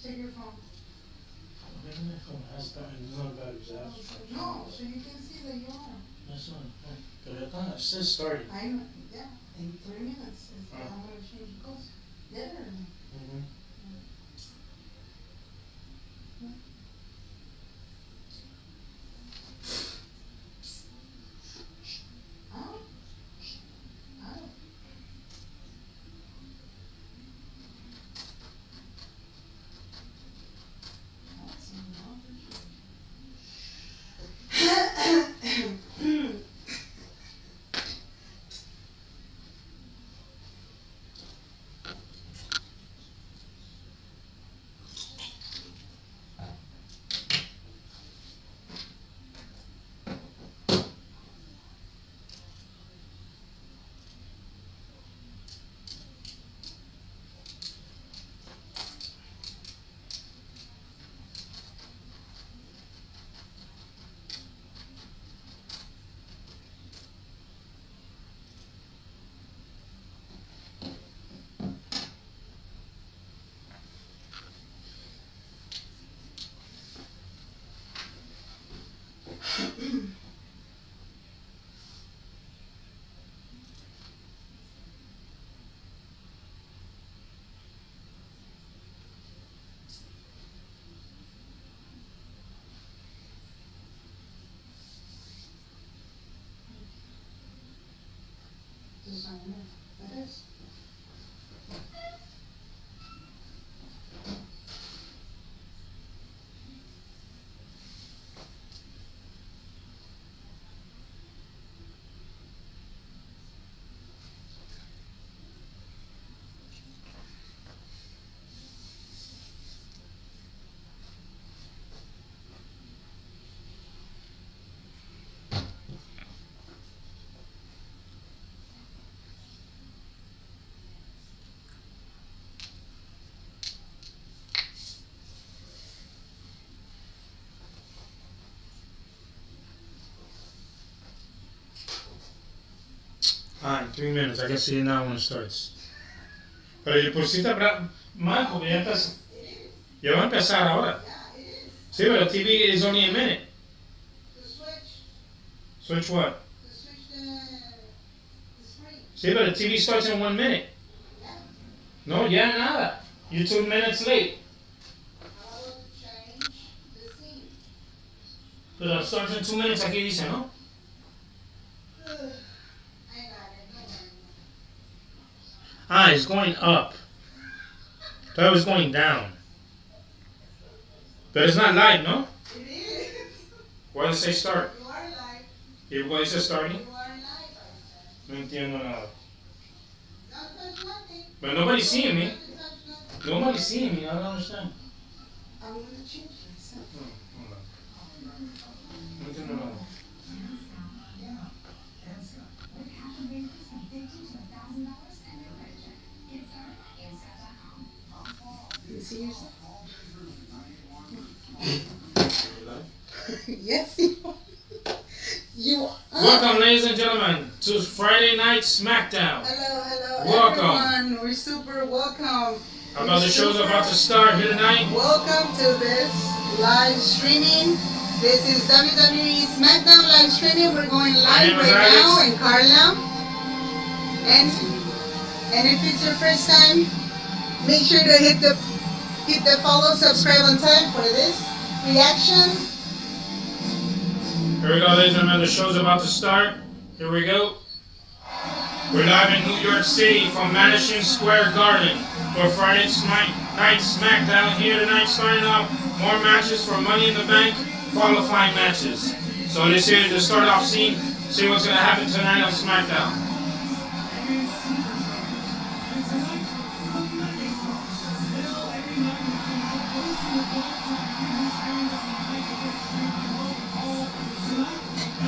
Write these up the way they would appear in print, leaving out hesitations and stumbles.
Take your phone. My phone has that. It's not bad exhaust. No, so you can see that you are. That's not. Pero ya está. It says starting. I know. Yeah, in 3 minutes. I'm going to change the course. Get it or no? Mm-hmm. That is. Alright, 3 minutes. I can see it now when it starts. Pero pusiste mal porque ya empezó. Ya va a empezar ahora. Sí, pero TV is only a minute. The switch. Switch what? The switch the screen. Sí, but the TV starts in 1 minute. Yeah. No, ya nada. You're 2 minutes late. How to change the scene? Pero it starts in 2 minutes, aquí dice, ¿no? Ah, it's going up. Thought it was going down. But it's not live, no? It is. Why does it say start? You are live. ¿Y why it says starting? You are live. No entiendo nada. Don't touch nothing. But nobody's seeing me. Don't touch nothing. Nobody's seeing me. I don't understand. I'm going to change myself. Hold on. No entiendo nada. You see yourself? Yes, you are. You are. Welcome, ladies and gentlemen, to Friday Night Smackdown. Hello, Welcome. everyone. We're super welcome. About the show's about to start here tonight. Welcome to this live streaming. This is WWE SmackDown live streaming. We're going live right now in Cargill. And if it's your first time Make sure to hit the follow, subscribe on time for this reaction. Here we go, ladies and gentlemen. The show's about to start. Here we go. We're live in New York City from Madison Square Garden for Friday Night Smackdown. Here tonight, starting off more matches for Money in the Bank qualifying matches. So this here is the start off scene. See what's going to happen tonight on SmackDown.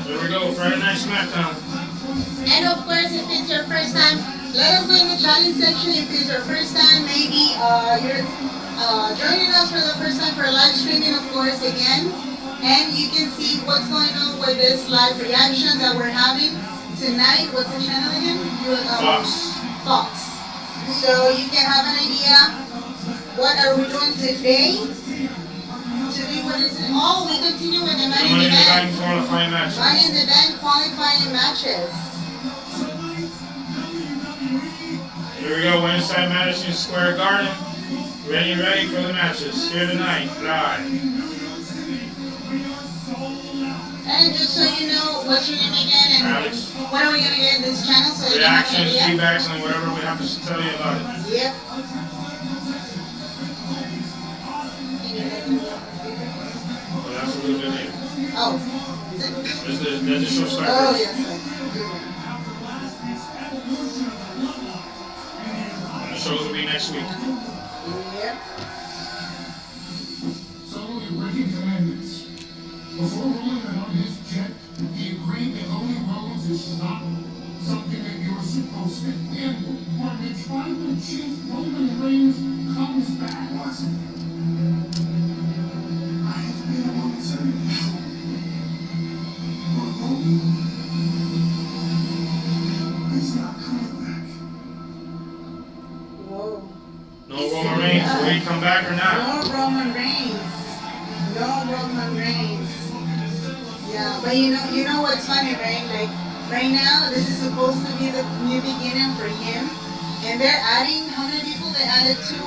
Here we go, Friday Night Smackdown. And of course, if it's your first time, let us know in the challenge section if it's your first time. Maybe you're joining us for the first time for live streaming, of course, again. And you can see what's going on with this live reaction that we're having tonight. What's the channel again? Fox. Fox. So you can have an idea. What are we doing today? Today, what is it? Oh, we continue with the Money in the Bank qualifying matches. Money in the Bank qualifying matches. Here we go, inside Madison Square Garden. Ready for the matches here tonight, live. And just so you know, what's your name again and Alex. what are we going to get in this channel? So Reactions, feedbacks, and whatever we have to tell you about it. Yep. Well, that's a little bit later. Oh. Does the show start? Oh, first? yes. And the shows will be next week. Yep. So you breaking commandments. Before rolling it on his jet, he agreed that only Rhodes is not something that you're supposed to end. When the tribal chief Roman Reigns comes back. Watson, I have been a moment saying but Roman is not coming back. Whoa. No Roman Reigns. Will he come back or not? No Roman Reigns. No Roman Reigns. Yeah, but you know what's funny, right? Like right now, this is supposed to be the new beginning for him, and they're adding how many people? They added two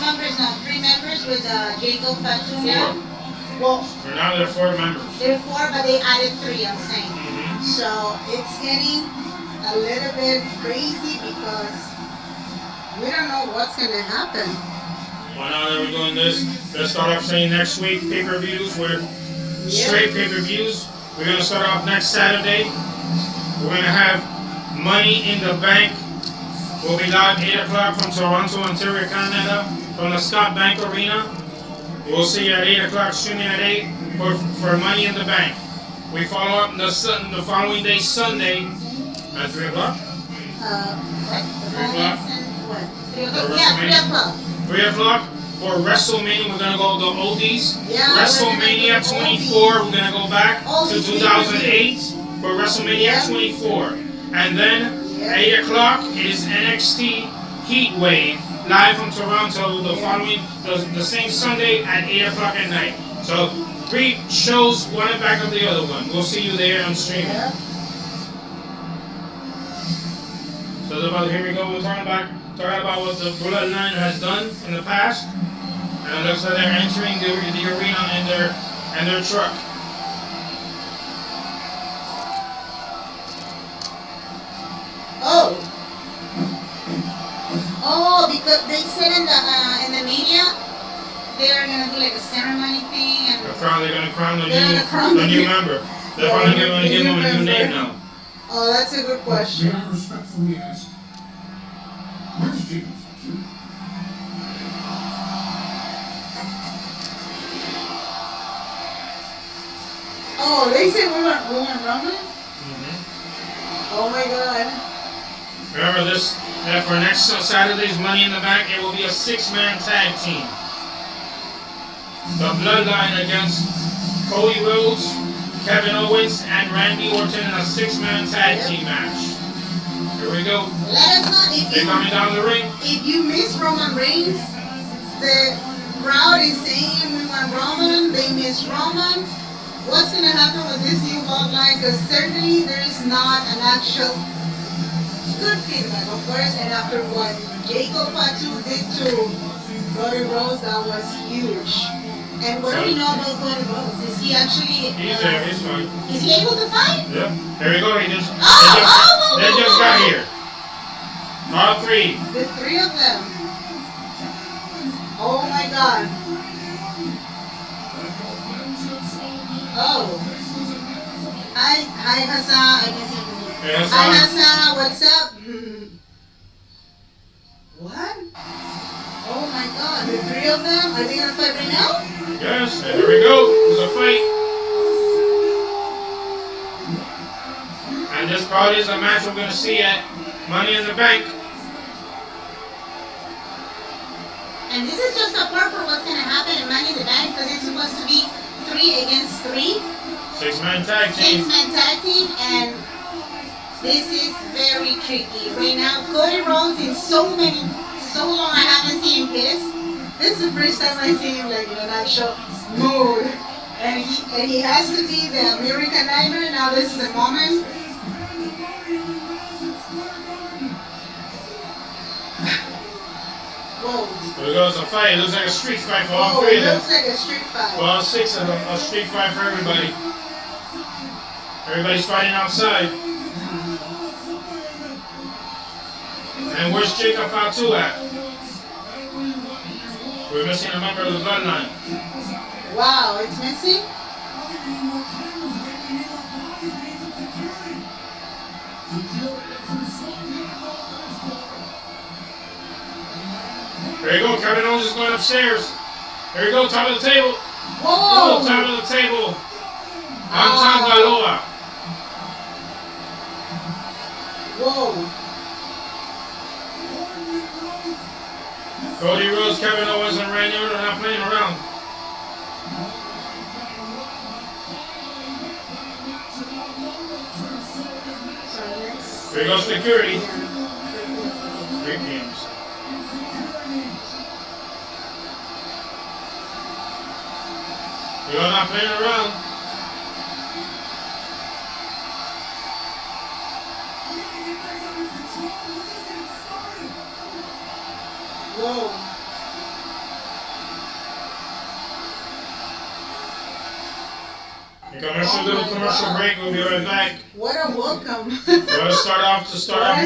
members now, 3 members with Jacob Fatu now. Well, For now, there are 4 members. they're 4, but they added 3. I'm saying. Mm-hmm. So it's getting a little bit crazy because we don't know what's gonna happen. Well, now that we're doing this, let's start off saying next week pay-per-views. We're straight pay-per-views. We're going to start off next Saturday. We're going to have Money in the Bank. We'll be live 8 o'clock from Toronto, Ontario, Canada, from the Scott Bank Arena. We'll see you at 8 o'clock, streaming at 8 for Money in the Bank. We follow up the following day, Sunday, at 3 o'clock. What? 3 o'clock. What? 3 For o'clock? Yeah, 3 o'clock. 3 o'clock for WrestleMania. We're going to go to OLDIES. Yeah, WrestleMania 24. We're going to go back to 2008 for WrestleMania 24. And then 8 o'clock is NXT Heatwave live from Toronto the same Sunday at 8 o'clock at night. So 3 shows, one at back of the other one. We'll see you there on streaming. Yeah. So here we go. We're talking about what the Bloodline has done in the past, and it looks like they're entering the arena in their truck. Oh, because they said in the media they're gonna do like a ceremony thing and They're gonna crown the new new member. They're probably gonna give him a new name now. Oh, that's a good question. May I respectfully ask, where's Jade? Oh, they said we went Roman? Mm-hmm. Oh my god. Remember this, that for next Saturday's Money in the Bank, it will be a 6-man tag team. The Bloodline against Cody Rhodes, Kevin Owens, and Randy Orton in a 6-man tag team match. Here we go. Let us know if They're coming down the ring. If you miss Roman Reigns, the crowd is saying we want Roman, they miss Roman. What's going to happen with this new bloodline? Because certainly there's not an actual good feedback, of course, and after what Jacob Fatu did to Cody Rhodes, that was huge. And what do we know about Cody Rhodes? Is he actually... He's there, he's fine. Is he able to fight? Yeah. Here we go, they just Oh, got here. All three. The three of them. Oh my god. Oh. Hi Hassan. I can see you. Hey, Hassan. Hi Hassan, what's up? What? Oh my god, the three of them? Are they gonna fight right now? Yes, and here we go. There's a fight. And this probably is a match we're gonna see at Money in the Bank. And this is just a part for what's gonna happen in Money in the Bank because it's supposed to be 3 against 3. 6-man tag team. 6-man tag team, and this is very tricky. Right now, Cody Rhodes in so long I haven't seen him pissed. This is the first time I see him like in an actual mood. And he has to be the American Nightmare. Now this is the moment. Whoa. There goes a fight. It looks like a street fight for all three of them. It looks like a street fight. Well, all 6 of them. A street fight for everybody. Everybody's fighting outside. And where's Jacob Fatu at? We're missing a member of the Bloodline. Wow, it's missing? There you go, Kevin Owens is going upstairs. There you go, top of the table. Whoa! Oh, top of the table. Anton Galoa. Whoa. Cody Rhodes, Kevin Owens, and Randy Orton are not playing around. There goes security. 3 games. You're not playing around. Whoa. Little commercial break. We'll be right back. What a welcome. We're gonna start off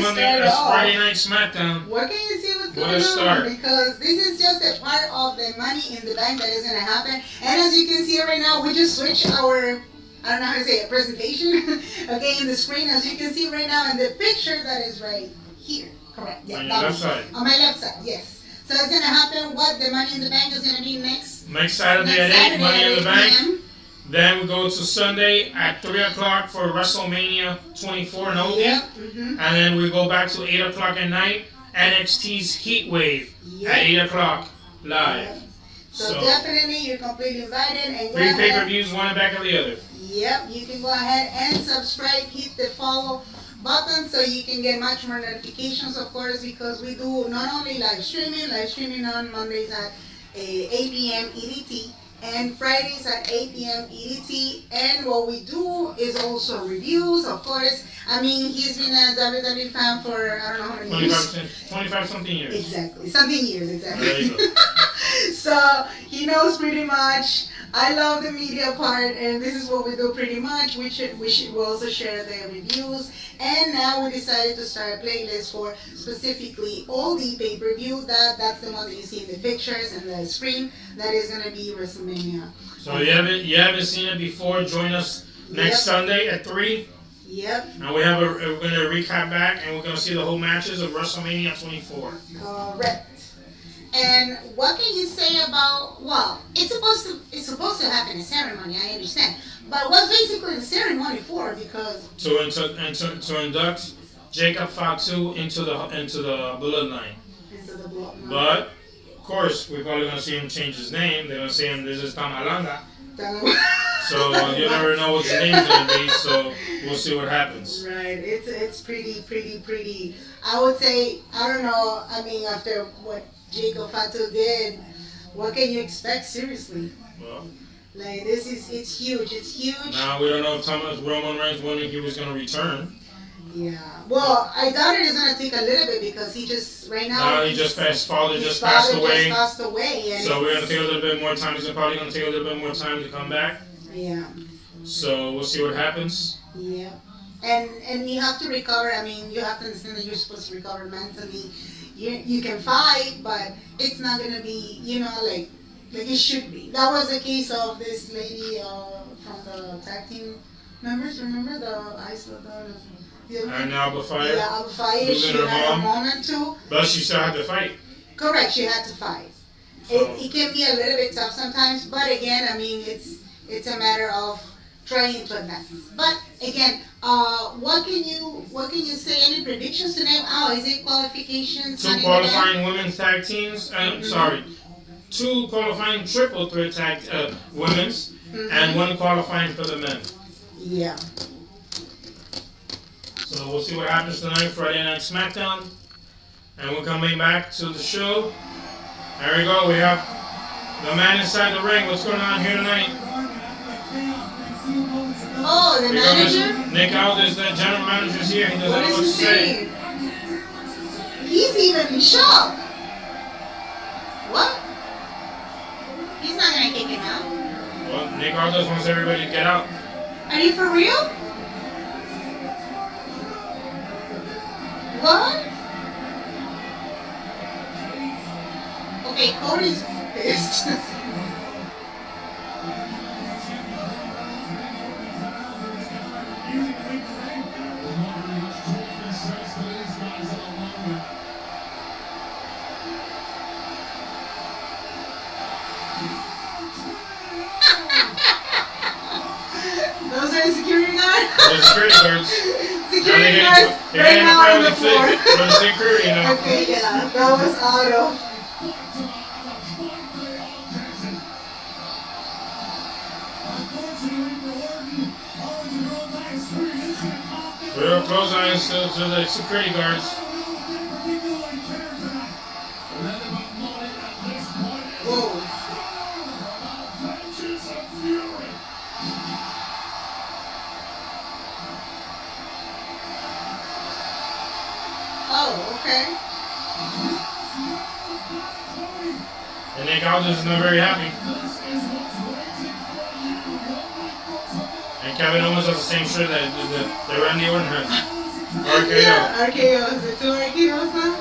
Monday. That's Friday Night Smackdown. What can you see what's What going a start. on? Because this is just a part of the Money in the Bank that is going to happen. And as you can see right now, we just switched our, I don't know how to say it, presentation. Okay, in the screen, as you can see right now in the picture that is right here. Correct. Yeah, On your left side. On my left side, yes. So it's going to happen. What the Money in the Bank is going to be next Saturday at 8, Money in the Bank. PM. Then we go to Sunday at 3 o'clock for WrestleMania 24 in OLDIE. Yep. And then we go back to 8 o'clock at night, NXT's Heat Wave at 8 o'clock live. Yep. So definitely you're completely invited. And 3 pay-per-views, one back of the other. Yep, you can go ahead and subscribe, hit the follow button so you can get much more notifications, of course, because we do not only live streaming on Mondays at 8 p.m. EDT. And Fridays at 8 p.m. EDT. And what we do is also reviews, of course. I mean, he's been a WWE fan for, I don't know how many years. 25 something years. Exactly. Something years, exactly. There you go. So, he knows pretty much. I love the media part, and this is what we do pretty much. We also share the reviews. And now we decided to start a playlist for specifically OLDIE pay-per-view. That's the one that you see in the pictures and the screen. That is going to be WrestleMania. So you haven't seen it before, join us next Sunday at 3. Yep. And we're going to recap back, and we're going to see the whole matches of WrestleMania 24. Correct. And what can you say about, well, it's supposed to happen in ceremony, I understand. But what's basically the ceremony for? Because to induct Jacob Fatu into the Bloodline. But of course, we're probably going to see him change his name. They're going to say him, this is Tamalanga. So you never know what his name's going to be, so we'll see what happens. Right. It's pretty. I would say, I don't know, I mean, after what Jacob Fatu did, what can you expect, seriously? Well, like, it's huge. It's huge. Now, we don't know if Roman Reigns, when he was going to return. Yeah. Well, I doubt it is gonna take a little bit because he just right now. No, he just passed. His father his just father passed away. Just passed away. And So we're gonna take a little bit more time. He's probably gonna take a little bit more time to come back. Yeah. So we'll see what happens. Yeah. And you have to recover. I mean, you have to understand that you're supposed to recover mentally. You can fight, but it's not gonna be, you know, like it should be. That was the case of this lady from the tag team members. Remember the ice of the And now FRI. Yeah, FRI. She had a moment too. But she still had to fight. Correct. She had to fight. So. It can be a little bit tough sometimes, but again, I mean, it's a matter of trying to advance. But again, what can you say? Any predictions tonight? Oh, is it qualifications? Two qualifying women's tag teams. Sorry, 2 qualifying triple threat tag women's, and 1 qualifying for the men. Yeah. So we'll see what happens tonight, Friday Night SmackDown, and we're coming back to the show. There we go. We have the man inside the ring. What's going on here tonight? Oh, the manager? Nick Aldis, the general manager's here. He doesn't What know is what he to say. saying? He's even in shock. What? He's not gonna kick him out. Well, Nick Aldis wants everybody to get out. Are you for real? What? Okay, Cody's pissed. Those are security guards? Those are security guards. Security guards right now on the floor. Okay, yeah, that was out of. Real close eyes to the security guards. Whoa. Oh, okay. And Nick Aldis is not very happy. And Kevin Owens has the same shirt that Randy Orton has. RKO. Yeah, RKO. Is it 2 RKOs now?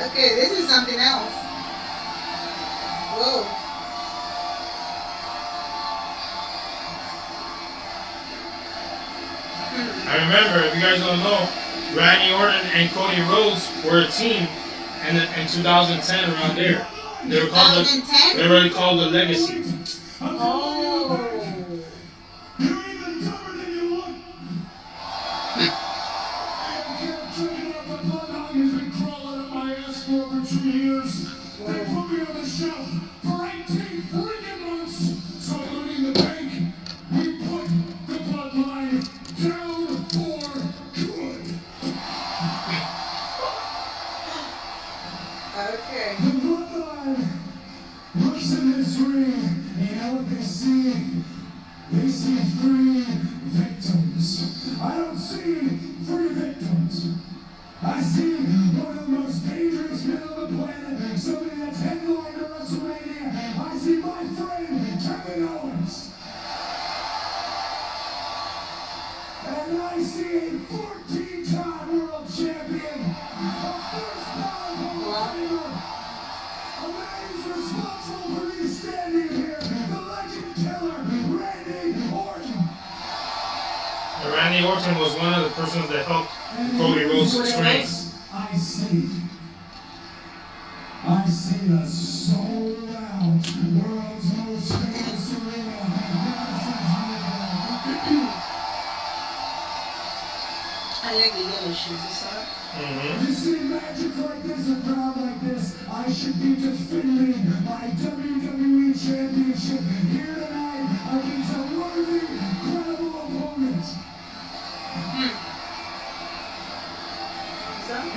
Okay, this is something else. Whoa. I remember, if you guys don't know, Randy Orton and Cody Rhodes were a team in 2010 around there. They were called 2010? they were called the Legacy. Oh. Okay. The Bloodline looks in this ring, and you know what they see? They see 3 victims. I don't see 3 victims. I see one of the most dangerous men on the planet, somebody that's headlined to WrestleMania. I see my friend, Kevin Owens. And I see a 14-time world champion, a first-time Hall of Famer. A man who's responsible for me standing here, the legend killer, Randy Orton. Randy Orton was one of the persons that helped Cody Rhodes train. I see a sold-out world's most famous arena. I like the yellow shoes, you saw it? You see magic like this, a crowd like this, I should be defending my WWE Championship here tonight against a worthy, credible opponent.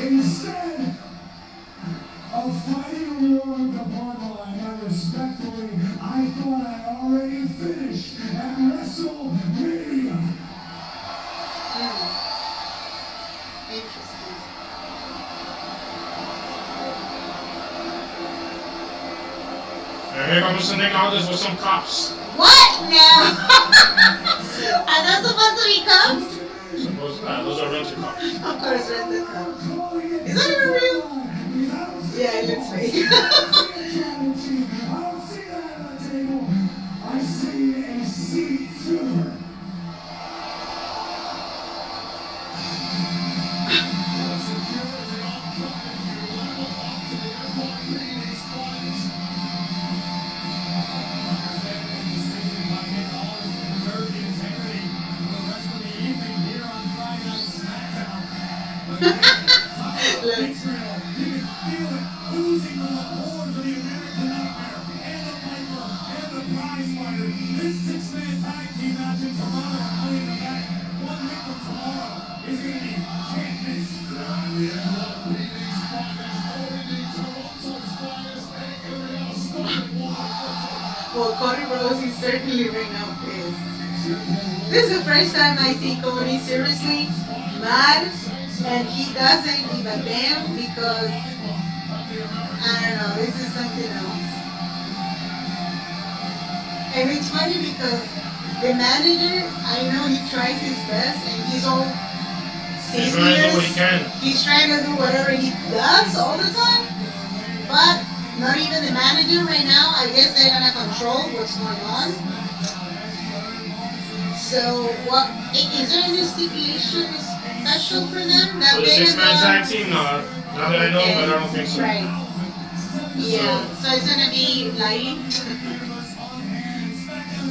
Instead of fighting a war with the Bloodline, I thought I already finished at WrestleMania. And here comes some others with some cops. What now? Are those supposed to be cops? Those are rented cops. Of course, rented cops. Is that even real? Yeah, it looks fake. I see a seat filler. Well, Cody Rhodes is certainly right now pissed. This is the first time I see Cody seriously mad, and he doesn't give a damn because, I don't know, this is something else. And it's funny because the manager, I know he tries his best, and he's all He's trying to do what he can. He's trying to do whatever he does all the time, but not even the manager right now. I guess they're gonna control what's going on. So, what is there any stipulation special for them? That For the six-man tag team, no. Not that I know, but I don't think so. Right. Yeah. So it's gonna be lighting.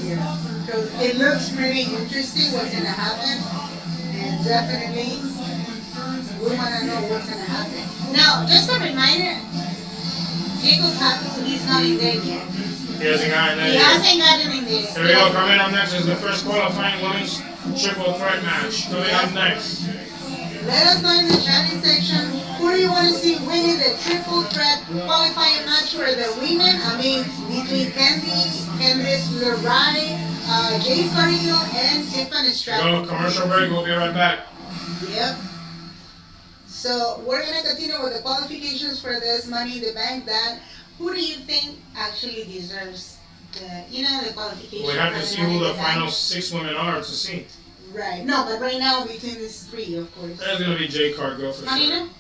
Yeah. So it looks pretty interesting what's gonna happen, and definitely we wanna know what's gonna happen. Now, just a reminder. Jacob Hackle, he's not in there yet. He hasn't gotten that He yet. hasn't gotten in there. Here we go, coming up next is the first qualifying women's triple threat match. Coming up next. Let us know in the chatting section, who do you want to see winning the triple threat qualifying match for the women? I mean, between Candice, LeRae, Jade, Cargill, and Tiffany Stratton. Go, commercial break, we'll be right back. Yep. So we're gonna continue with the qualifications for this Money in the Bank. That who do you think actually deserves the qualification? We have for to see Money who in the Bank? final 6 women are to see. Right. No, but right now between these three, of course. There's gonna be Jade Cargill for How do you sure. know?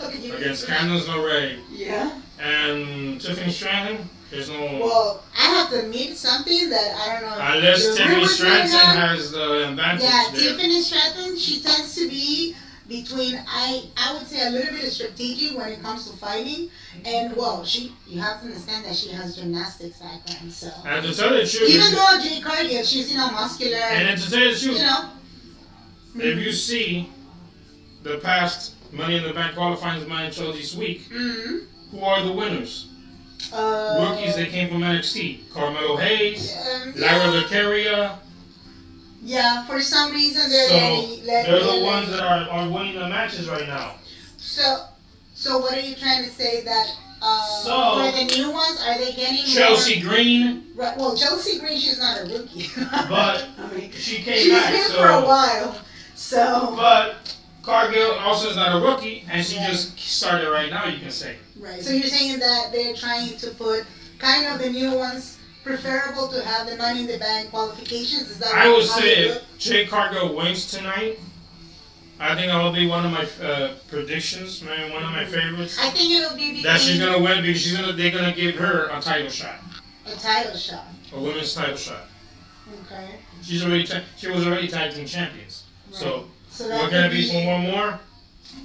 Okay, Against Candice, LeRae, Yeah. and Tiffany Stratton. There's no. Well, I have to admit something that I don't know. Unless the Tiffany rumors Stratton going on. has the advantage Yeah, there. Tiffany Stratton, she tends to be between I would say a little bit of strategic when it comes to fighting, and well, you have to understand that she has gymnastics background, so. And to tell you the truth, Even though Jade Cargill, she's muscular. and then to tell you the truth, if Mhm. you see the past Money in the Bank qualifying match this week, Mhm. who are the winners? Rookies that came from NXT. Carmelo Hayes, Lyra Vicaria. Yeah, for some reason they're So they're the ones that are winning the matches right now. So what are you trying to say that So, for the new ones, are they getting Chelsea Green, more? Right, well, Chelsea Green, she's not a rookie. but I mean, she came she's back. been So, for a while. So but Cargill also is not a rookie, and she just started right now. You can say. right. So you're saying that they're trying to put kind of the new ones preferable to have the Money in the Bank qualifications. Is that I would how say they if look? Jade Cargill wins tonight, I think that will be one of my predictions, maybe one of my favorites. I think it'll be That she's between gonna win because they're gonna give her a title shot, a title shot. a women's title shot. Okay. She was already tag team champions. So So what can it be for one more?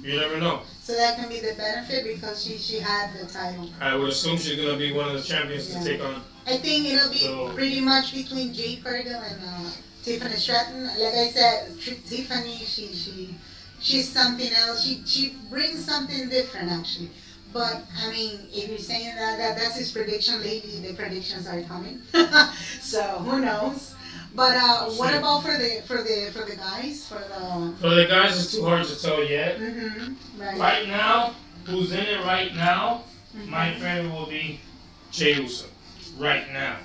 You never know. So that can be the benefit because she had the title. I would assume she's gonna be one of the champions to take on. I think it'll be So- pretty much between Jade Cargill and Tiffany Stratton. Like I said, Tiffany, she's something else. She brings something different actually. But I mean, if you're saying that's his prediction, lately the predictions are coming. So who knows? But what about for the guys? For the guys, it's too hard to tell yet. Right. Right now, who's in it right now? My favorite will be Jey Uso. Right now,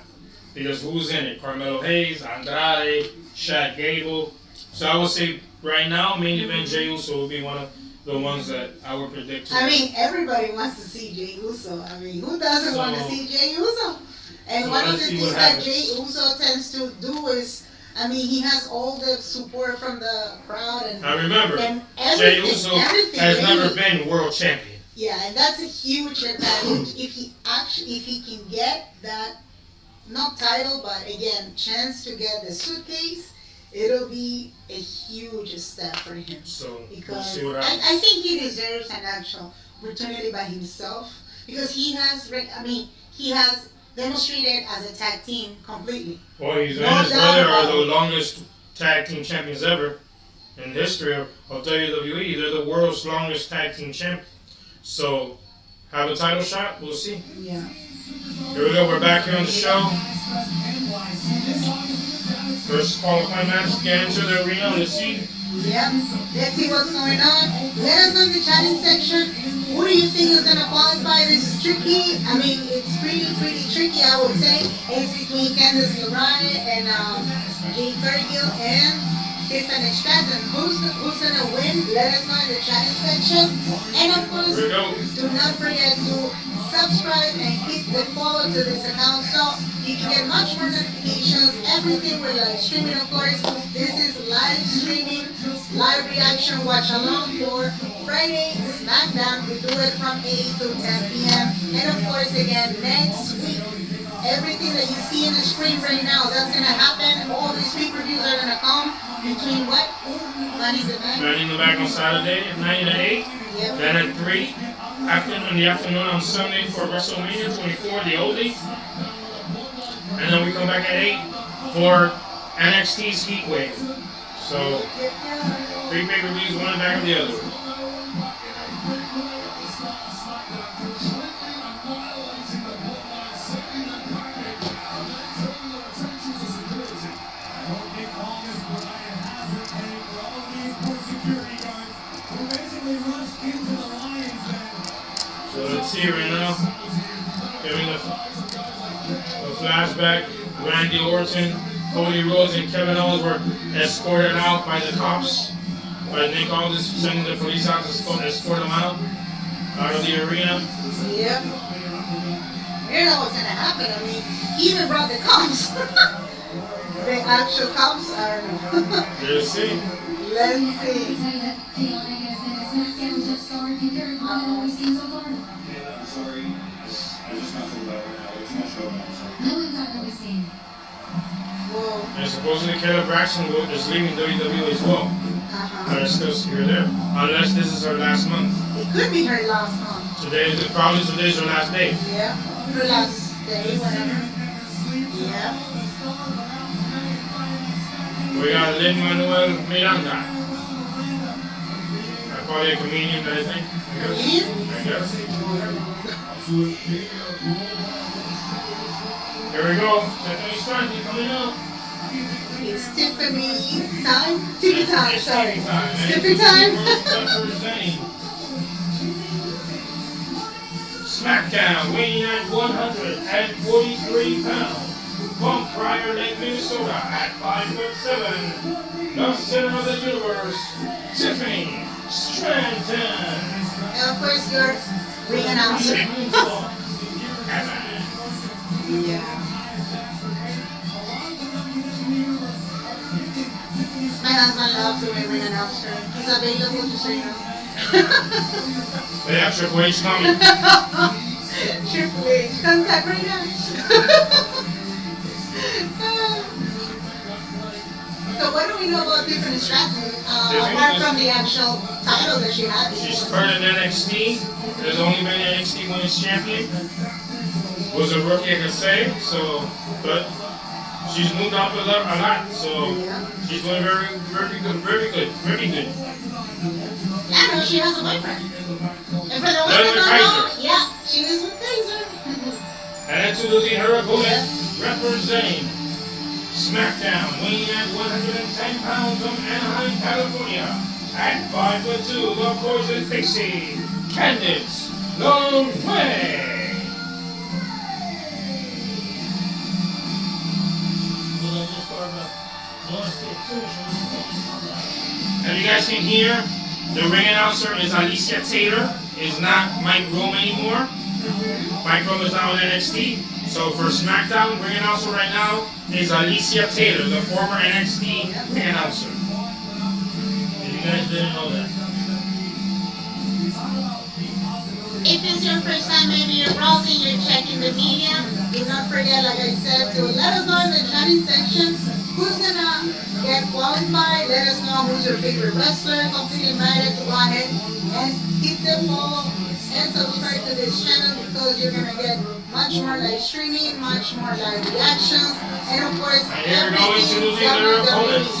because who's in it? Carmelo Hayes, Andrade, Shad Gable. So I would say right now, main event Jey Uso will be one the ones that I would predict. I mean, everybody wants to see Jey Uso. I mean, who doesn't want to see Jey Uso? And So one of the let's see things what that happens. Jey Uso tends to do is, I mean, he has all the support from the crowd and Now remember, and Jey everything, Uso everything has really. never been world champion. Yeah, and that's a huge advantage if he can get that, not title, but again, chance to get the suitcase. It'll be a huge step for him. So we'll Because see what happens. I think he deserves an actual opportunity by himself because he has demonstrated as a tag team completely. Well, he's No and his doubt brother about are the it. longest tag team champions ever in the history of WWE. They're the world's longest tag team champions. So, have a title shot? We'll see. Yeah. Here we go. We're back here on the show. First qualifying match. Get into the arena. Let's see. Yep. Let's see what's going on. Let us know in the chatting section. Who do you think is going to qualify? This is tricky. I mean, it's pretty tricky, I would say. It's between Candice, LeRae, and Jade Cargill and Tiffany Stratton. Who's going to win? Let us know in the chatting section. And of course, Here we go. do not forget to subscribe and hit the follow to this account so you can get much more notifications. Everything we're live streaming, of course. This is live streaming, live reaction, watch along for Friday Smackdown. We do it from 8 to 10 p.m. And of course, again, next week, everything that you see in the screen right now, that's going to happen. All these pay-per-views are going to come between what? Money in the Bank? Money in the Bank on Saturday at 9 and 8. Yep. Then at 3 in the afternoon on Sunday for WrestleMania 24, the oldie. And then we come back at 8 for NXT's Heat Wave. So, 3 pay-per-views, one back of the other. So let's see right now. Giving the flashback. Randy Orton, Cody Rhodes, and Kevin Owens were escorted out by the cops. By Nick Aldis sending the police out to escort them out of the arena. Yep. You know what's gonna happen. I mean, he even brought the cops. The actual cops, I don't know. Let's see. Let's see. Whoa. And supposedly Kelly Braxton is leaving WWE as well. But it's still secure there. Unless this is her last month. It could be her last month. Today's her last day. Yeah. Her last day, whatever. Yeah. We got Lin-Manuel Miranda. Probably a comedian, I think. I guess. Here we go. Tiffany Stratton coming up. It's Tiffany time. Tiffany time, sorry. It's Tiffany time. Representing SmackDown, weighing at 143 pounds. From Prior Lake, Minnesota, at 5'7", the center of the universe, Tiffany Stratton. And of course, your ring announcer. Yeah. My husband loves the ring announcer. He's available to say no. They have Triple H coming. Triple H, contact right now. So what do we know about Tiffany Stratton, apart from the actual title that she had? She's started in NXT. There's only been NXT Women's Champion. Was a rookie, I can say. So, but she's moved up a lot. So she's doing very good. Yeah, no, she has a boyfriend. And for the ones that don't know, yeah, she is with Kaiser. And introducing her opponent, representing SmackDown, weighing at 110 pounds from Anaheim, California, at 5'2", the Poison Pixie, Candice LeRae. And you guys can hear The ring announcer is Alicia Taylor. Is not Mike Rome anymore. Mike Rome is now in NXT. So for SmackDown, ring announcer right now is Alicia Taylor, the former NXT ring announcer. If you guys didn't know that. If it's your first time, maybe you're browsing, you're checking the media, do not forget, like I said, to let us know in the chatting section who's gonna get qualified. Let us know who's your favorite wrestler. Completely invited to go ahead and hit the follow and subscribe to this channel because you're gonna get much more live streaming, much more live reactions, and of course, here we go, introducing their opponents.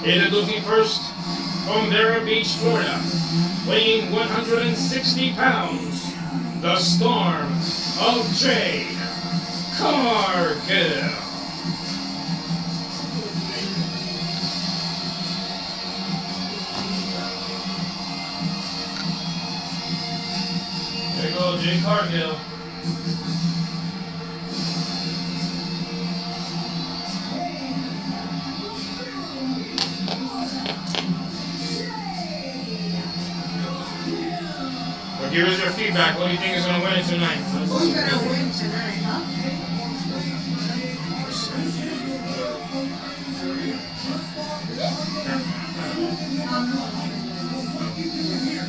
Introducing first from Vero Beach, Florida, weighing 160 pounds, the Storm of Jade, Cargill. There you go, Jade Cargill. Give us your feedback. What do you think is going to win it tonight? Who's going to win tonight, huh?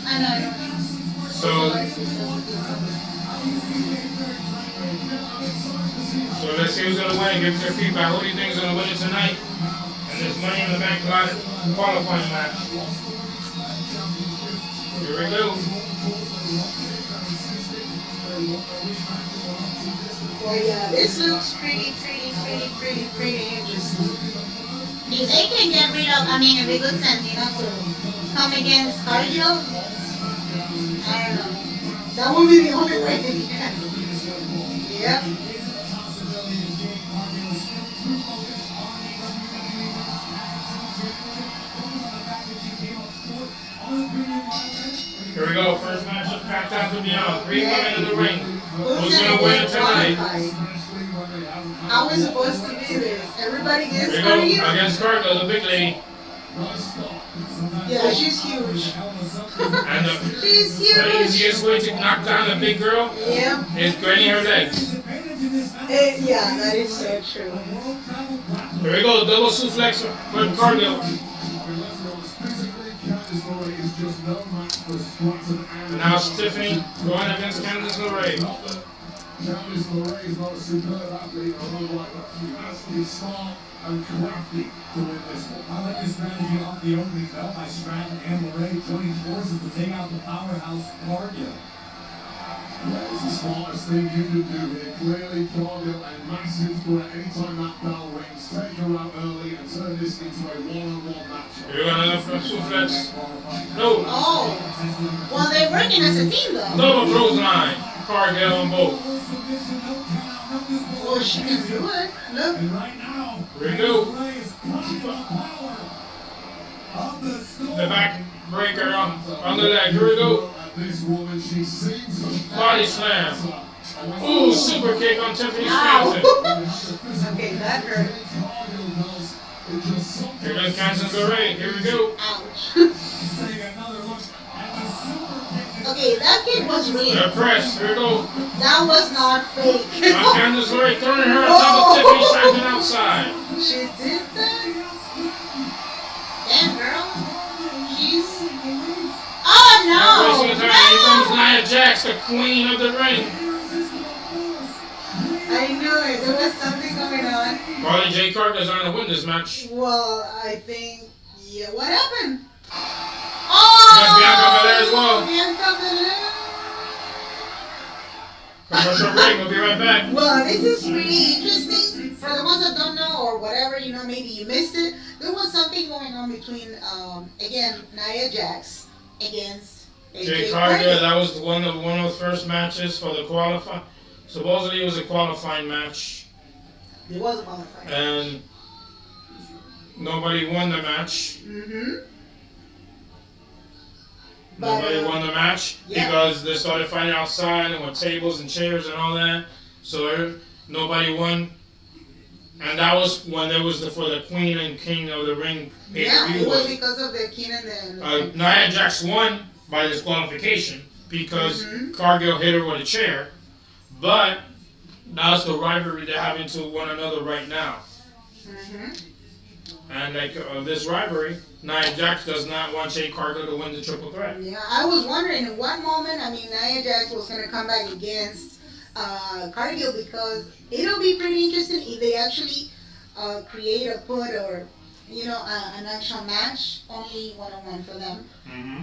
I know. So let's see who's going to win. Give us your feedback. What do you think is going to win it tonight? And there's Money in the Bank qualifying match. Here we go. Well, yeah, this looks pretty interesting. If they can get rid of, I mean, if they could send Tina to come against Cargill, I don't know. That would be the only way they can. Yep. Here we go, first match of SmackDown to Beyond. 3 women in the ring. Who's going to win tonight? How is supposed to be this? Everybody gets Here Cargill? we go, against Cargill, the big lady. Yeah, she's huge. And She's huge. the easiest way to knock down a big girl is graining her legs. Yeah, that is so true. Here we go, double suplex for Cargill. And now it's Tiffany going against Candice LeRae. Candice LeRae is not a superb athlete, although like that, she has to be smart and crafty to win this one. I like the strategy off the opening bell by Stratton and LeRae joining forces to take out the powerhouse Cargill. Yeah, it's the smartest thing you can do here. Clearly, Cargill a massive threat. Anytime that bell rings, take her out early and turn this into a one-on-one match. Here we go, another suplex. No. Oh. Well, they're working as a team, though. Double clothesline. Cargill on both. Well, she can do it. Look. And right now, Here we go. LeRae is coming to the power of the Storm. The back breaker on the leg. Here we go. This woman, she seems Body slam. Ooh, super kick on Tiffany Ow. Stratton. Okay, that hurt. Here goes Candice LeRae. Here we go. Ouch. Take another look at the super kick. Okay, that kick was real. The press. Here we go. That was not fake. Candice LeRae throwing her on top of Tiffany Stratton outside. She did that? Damn, girl. She's... Oh, no! Here comes Nia Jax, the queen of the ring. I knew it. There was something going on. Probably Jade Cargill's going to win this match. Well, I think... Yeah, what happened? There's Bianca Belair as well. Bianca Belair. Commercial break. We'll be right back. Well, this is pretty interesting. For the ones that don't know or whatever, you know, maybe you missed it. There was something going on between, again, Nia Jax against Jade Cargill. That was one of the first matches for the qualify. Supposedly it was a qualifying match. It was a qualifying. And nobody won the match. Nobody won the match because they started fighting outside and with tables and chairs and all that. So nobody won. And that was when there was for the Queen and King of the Ring Yeah, pay-per-view. it was because of the King and the... Nia Jax won by disqualification because Cargill hit her with a chair. But that's the rivalry they're having to one another right now. And like this rivalry, Nia Jax does not want Jade Cargill to win the triple threat. Yeah, I was wondering in one moment, I mean, Nia Jax was going to come back against Cargill, because it'll be pretty interesting if they actually create a put or, you know, an actual match, only one-on-one for them.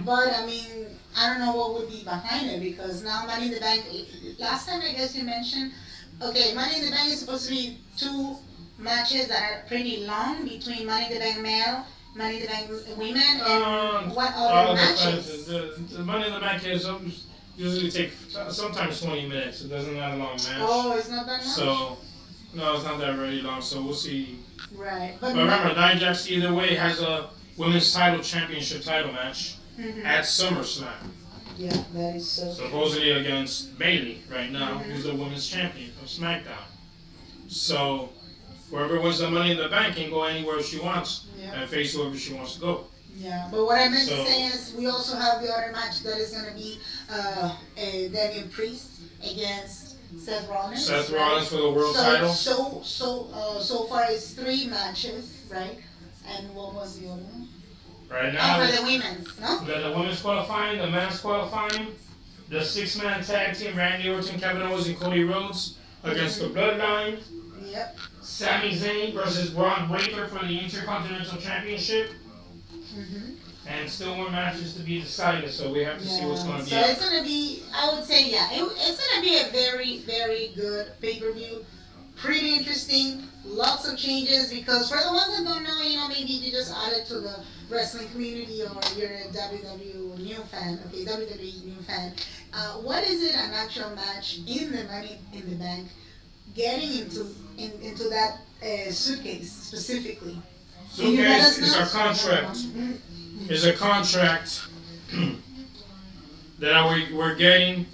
But I mean, I don't know what would be behind it, because now Money in the Bank, last time I guess you mentioned, okay, Money in the Bank is supposed to be 2 matches that are pretty long between Money in the Bank male, Money in the Bank women, and what other matches? The Money in the Bank is usually take sometimes 20 minutes. It doesn't have a long match. Oh, it's not that long? So, no, it's not that very long, so we'll see. Right. But remember, Nia Jax either way has a women's championship title match at SummerSlam. Yeah, that is so supposedly against Bayley right now, who's the women's champion of SmackDown. So, whoever wins the Money in the Bank can go anywhere she wants and face whoever she wants to go. Yeah, but what I meant to say is we also have the other match that is going to be Damian Priest against Seth Rollins. Seth Rollins for the world title. So far it's 3 matches, right? And what was the other one? Right now, for the women's, no? The women's qualifying, the men's qualifying, the 6-man tag team, Randy Orton, Kevin Owens, and Cody Rhodes against the Bloodline. Yep. Sami Zayn versus Braun Breaker for the Intercontinental Championship. And still more matches to be decided, so we have to see what's going to be. So it's going to be, I would say, it's going to be a very, very good pay-per-view. Pretty interesting. Lots of changes, because for the ones that don't know, you know, maybe you just added to the wrestling community, or you're a WWE new fan, okay, WWE new fan. What is it, an actual match in the Money in the Bank, getting into that suitcase specifically? Suitcase is a contract. Is a contract that we're getting.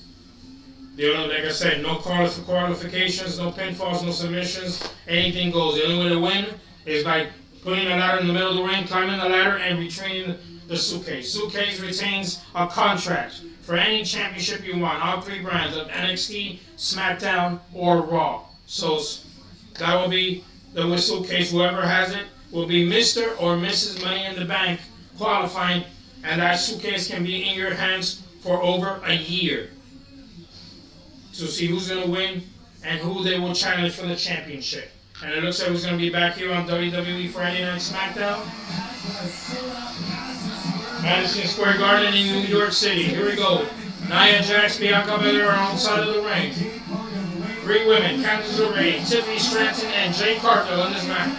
You know, like I said, no qualifications, no pinfalls, no submissions. Anything goes. The only way to win is by putting a ladder in the middle of the ring, climbing the ladder, and retrieving the suitcase. Suitcase retains a contract for any championship you want. All 3 brands of NXT, SmackDown, or Raw. So that will be the suitcase. Whoever has it will be Mr. or Mrs. Money in the Bank qualifying, and that suitcase can be in your hands for over a year to see who's going to win and who they will challenge for the championship. And it looks like it's going to be back here on WWE Friday Night Smackdown. Madison Square Garden in New York City. Here we go. Nia Jax, Bianca Belair are on the side of the ring. 3 women, Candice LeRae, Tiffany, Stratton, and Jade Cargill in this match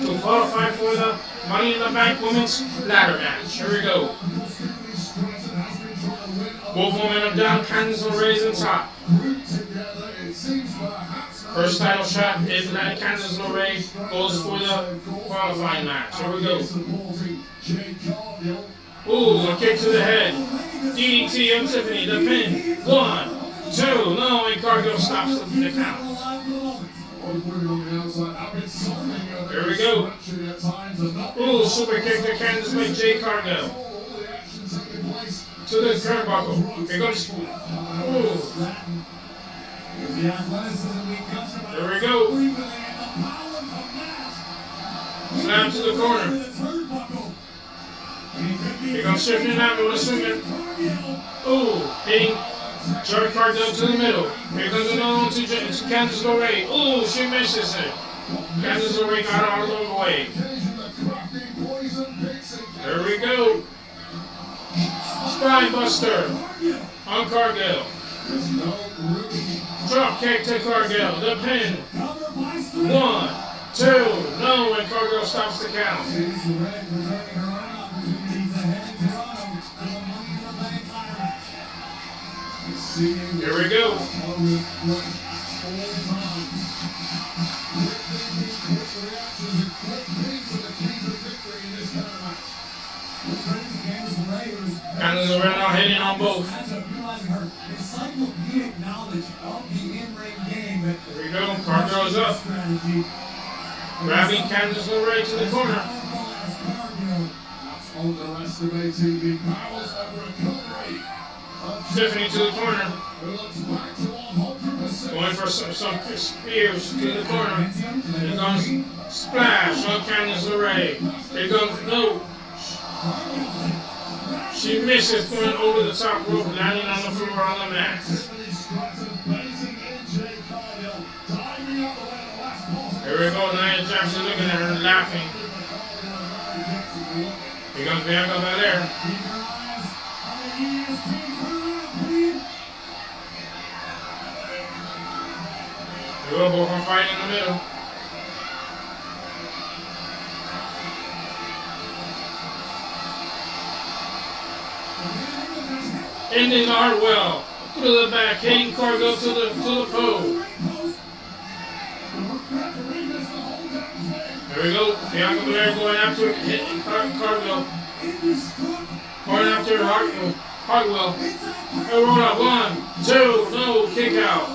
to qualify for the Money in the Bank Women's Ladder Match. Here we go. Both women are down, Candice LeRae's on top. First title shot is that Candice LeRae goes for the qualifying match. Here we go. Ooh, a kick to the head. DDT on Tiffany, the pin. 1, 2, no, and Cargill stops the count. Here we go. Ooh, super kick to Candice by Jade Cargill. To the turnbuckle. Here goes. Ooh. There we go. Slam to the corner. Here comes shifting out with a swinger. Ooh, hitting Jade Cargill to the middle. Here comes another one to Candice LeRae. Ooh, she misses it. Candice LeRae got out of the way. There we go. Spine buster on Cargill. Drop kick to Cargill. The pin. 1, 2, no, and Cargill stops the count. Here we go. Candice LeRae now hitting on both. Here we go. Cargill's up. Grabbing Candice LeRae to the corner. Underestimating the powers of recovery. Tiffany to the corner. Looks back to 100%. Going for some spears to the corner. Here comes splash on Candice LeRae. Here comes no. She misses going over the top rope, landing on the floor on the mat. Here we go, Nia Jackson looking at her and laughing. Here comes Bianca Belair. They will both are fighting in the middle. Indi Hartwell to the back, hitting Cargill to the pole. There we go. Bianca Belair going after hitting Cargill. Going after Hartwell. And roll out. 1, 2, no, kick out.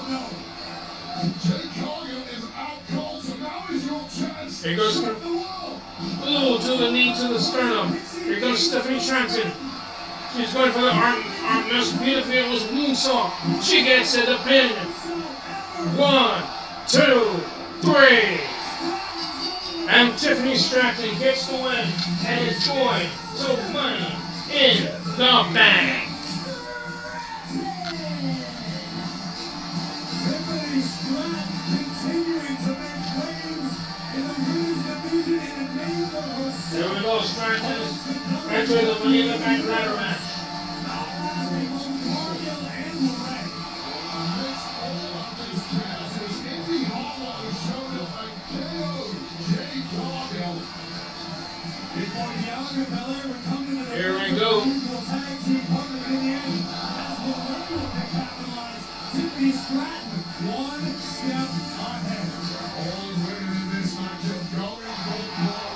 Here goes, ooh, to the knee, to the sternum. Here goes Stephanie Stratton. She's going for the arm most beautiful. It was moonsault. She gets it, the pin. 1, 2, 3. And Tiffany Stratton gets the win and is going to Money in the Bank. There we go, Stratton entering the Money in the Bank ladder match. Here we go. One step ahead. All winning in this matchup, going for the ball.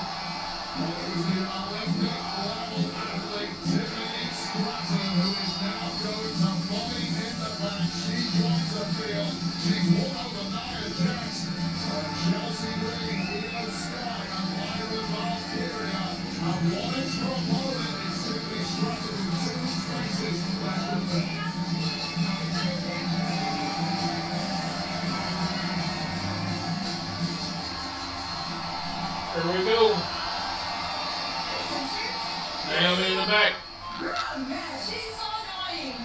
Olympic level athlete Tiffany Stratton, who is now going to Money in the Bank. She joins the field. She's one of the Nia Jax, Chelsea Green, Io Sky, and Lyra Valkyria. And one extra opponent is Tiffany Stratton with 2 spaces left of them. Here we go. Naomi in the back. She's so annoying.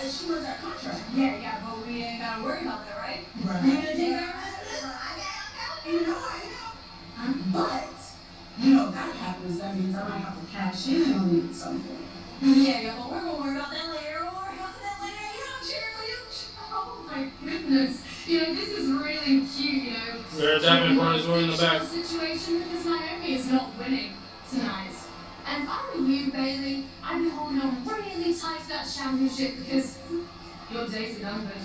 She was our contract. Yeah, but we ain't gotta worry about that, right? Right. You gonna take care of this? I know. But, that happens. That means I might have to cash in on you at some point. Yeah, but we're gonna worry about that later. I'm cheering for you. Oh my goodness. This is really cute, There, Davenport is in the back. Situation because Naomi is not winning tonight. And if I were you, Bailey, I'd be holding on really tight to that championship because your days are numbered.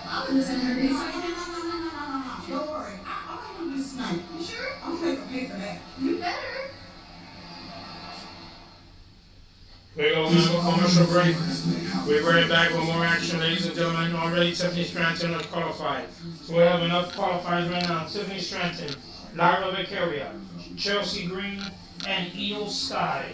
I would listen to her days. No. Don't worry. I'm going to do this tonight. You sure? I'm going to make her pay for that. You better. We're going to have a commercial break. We're right back with more action, ladies and gentlemen. Already Tiffany Stratton is qualified. So we have enough qualifiers right now. Tiffany Stratton, Lyra Valkyria, Chelsea Green, and Io Sky.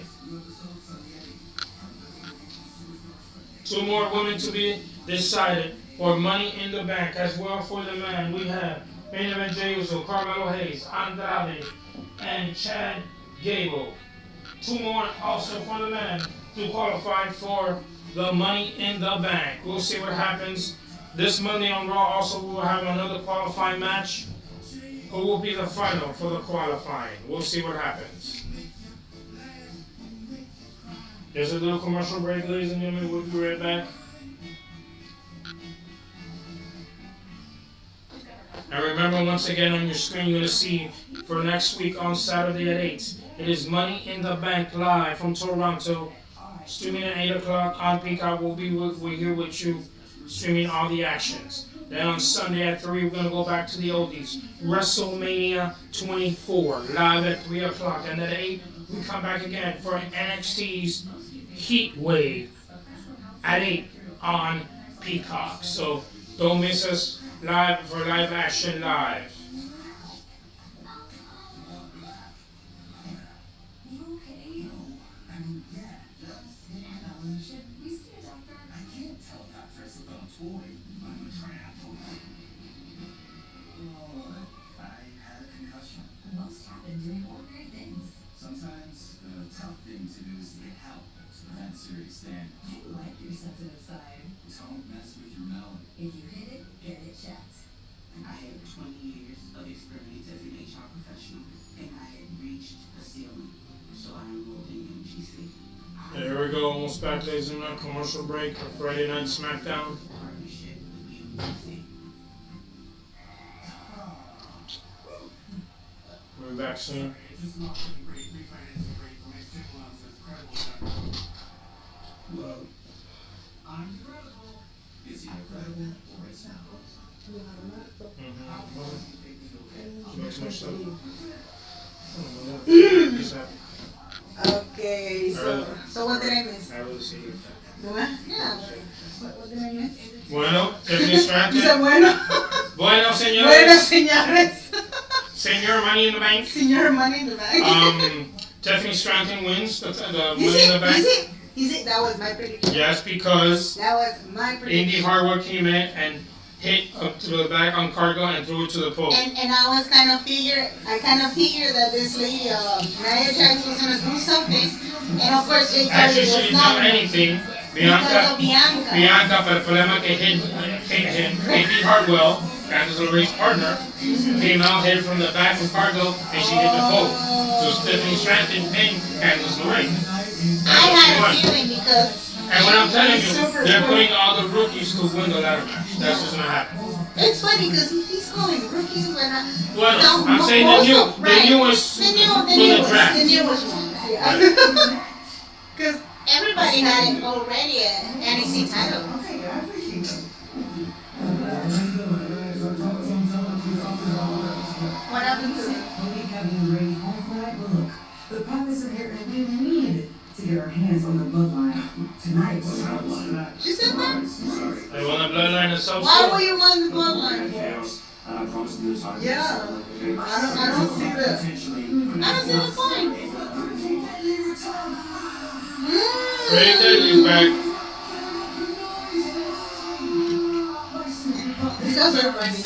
2 more women to be decided for Money in the Bank. As well for the man, we have main event Jey Uso, Carmelo Hayes, Andrade, and Chad Gable. 2 more also for the man to qualify for the Money in the Bank. We'll see what happens. This Monday on Raw also we will have another qualifying match. Who will be the final for the qualifying? We'll see what happens. There's a little commercial break, ladies and gentlemen. We'll be right back. And remember, once again on your screen, you're going to see for next week on Saturday at 8. It is Money in the Bank live from Toronto. Streaming at 8 o'clock on Peacock. We're here with you, streaming all the actions. Then on Sunday at 3, we're going to go back to the oldies. WrestleMania 24, live at 3 o'clock. And at 8, we come back again for NXT's Heat Wave at 8 on Peacock. So don't miss us. live action live. You okay? I mean, yeah. Should we see a doctor? I can't tell doctors about a toy. I'm a tramp. Oh, I had a concussion. Most happen doing ordinary things. Sometimes the tough thing to do is to get help to prevent serious damage. I like your sensitive side. Don't mess with your melon. If you hit it, get it checked. I had 20 years of experience as an HR professional, and I had reached the ceiling, so I enrolled in UGC. Here we go, almost back, ladies and gentlemen. Commercial break for Friday Night SmackDown. Partnership with UGC. We'll be back soon. Just not looking great. Refinancing rate for my student loans is incredible. Whoa. I'm incredible. Is he incredible or it's not? Okay, so what did I miss? I really see you. What? Yeah. What did I miss? Bueno, Tiffany Stratton. Dice bueno. Bueno, Bueno, señores. señores. Senor Money in the Bank. Señor Money in the Bank. Tiffany Stratton wins the Money in the Bank. That was my prediction. Yes, because That was my prediction. Indi Hartwell came in and hit up to the back on Cargill and threw it to the pole. And I kind of figured that this lady, Nia Jax, was gonna do something, and of course Jade Actually, she was didn't not do anything. because of Bianca. Bianca, pero el problema que hit Indi Hartwell, Candice LeRae's partner, came out, hit from the back from Cargill, and she hit the pole. So Tiffany Stratton pinned Candice LeRae. I had a feeling because. And what I'm telling you, Super they're cool. putting all the rookies to win the ladder match. That's what's gonna happen. It's funny because he's calling rookies when Well, no, I'm saying the newest the newest one. Yeah. Because everybody had it already at NXT title. What happened to him? Cody, Kevin, and Ray home flag. Well, look, the prophets are here and we need to get our hands on the bloodline tonight. She said that? They won the Bloodline itself. Why were you on the bloodline? And I promise to do this. Yeah. I don't see the. I don't see the point. Ray Dudley's back. These guys are funny.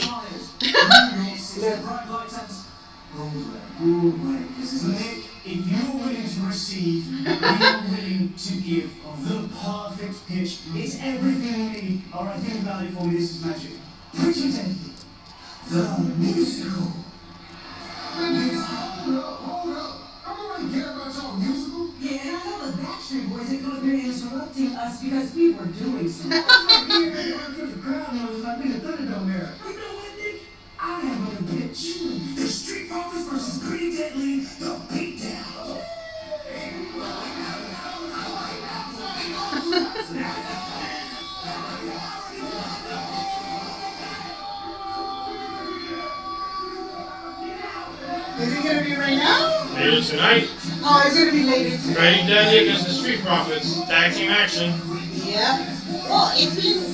Nick, if you're willing to receive, you're willing to give the perfect pitch. It's everything we need. Alright, think about it for me. This is magic. Pretty Deadly. The musical. Hold up. I don't really care about y'all musical. Yeah, and I know the Backstreet Boys ain't gonna be interrupting us because we were doing something. The crowd knows like being a Thunderdome era. You know what, Nick? I have a bitch. The Street Profits versus Pretty Deadly. The Beatdown. Is it gonna be right now? Later tonight, Oh, it's gonna be later tonight. Ray Dudley against the Street Profits. Tag team action. Yeah. Well, it's been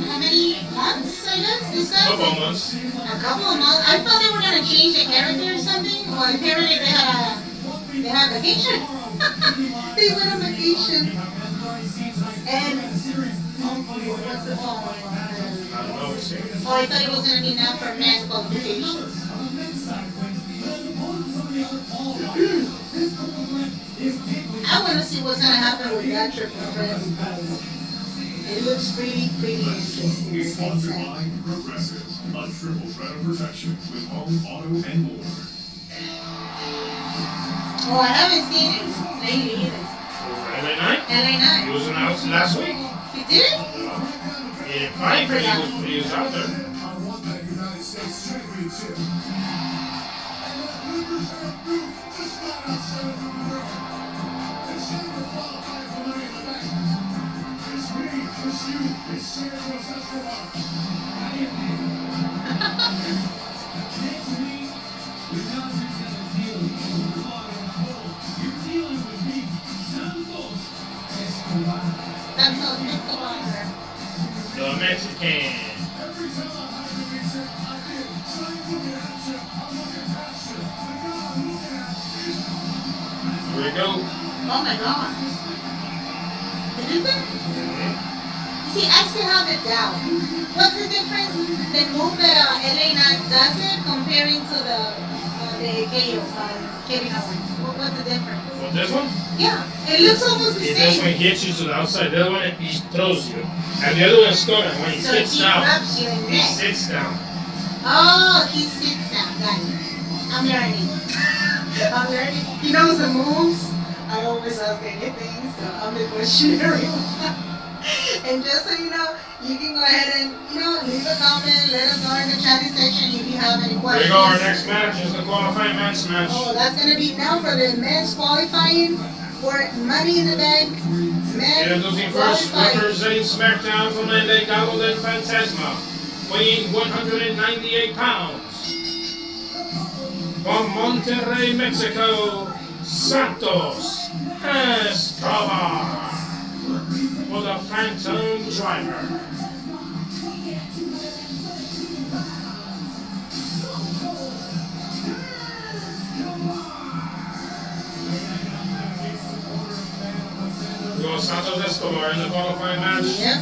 how many months, I guess? This guy? Couple months. A couple of months. I thought they were gonna change the character or something. Well, apparently they had vacation. They went on vacation. And what's the phone? I don't know. Oh, I thought it was gonna be now for men's qualifications. I want to see what's gonna happen with that triple threat because it looks pretty interesting. It's sponsored by Progressive, a triple threat of protection with home, auto, and more. Oh, I haven't seen it lately either. LA Knight? LA He Knight. was announced last week. He did it? He didn't fight, but he was out there. I want that United States Championship. It's me, it's you, it's Santos Escobar. Next week, the Dodgers have a deal with the water and cold. You're dealing with me, Santos Escobar. Santos Escobar. The Mexican. Every time I have to be Oh my god. Did they? See, I still have it down. What's the difference? The move that LA Knight does it comparing to the KO, Kevin Owens. What's the difference? Well, this one? Yeah, it looks almost the This same. one hits you to the outside. The other one, he throws you. And the other one is Escobar. When he So sits he down, grabs you and he neck. sits down. Oh, he sits down. Got it. I'm learning. I'm learning. He knows the moves. I always ask anything, so I'm the questionnaire. And just so you know, you can go ahead and, leave a comment, let us know in the chatting section if you have any Here questions. we go, our next match is the qualifying men's match. Oh, that's going to be now for the men's qualifying for Money in the Bank. Men Introducing first, qualifying. representing SmackDown from Indi, Golden Fantasma, weighing 198 pounds. From Monterrey, Mexico, Santos Escobar for the Phantom Driver. We go Santos Escobar in the qualifying match. Yep.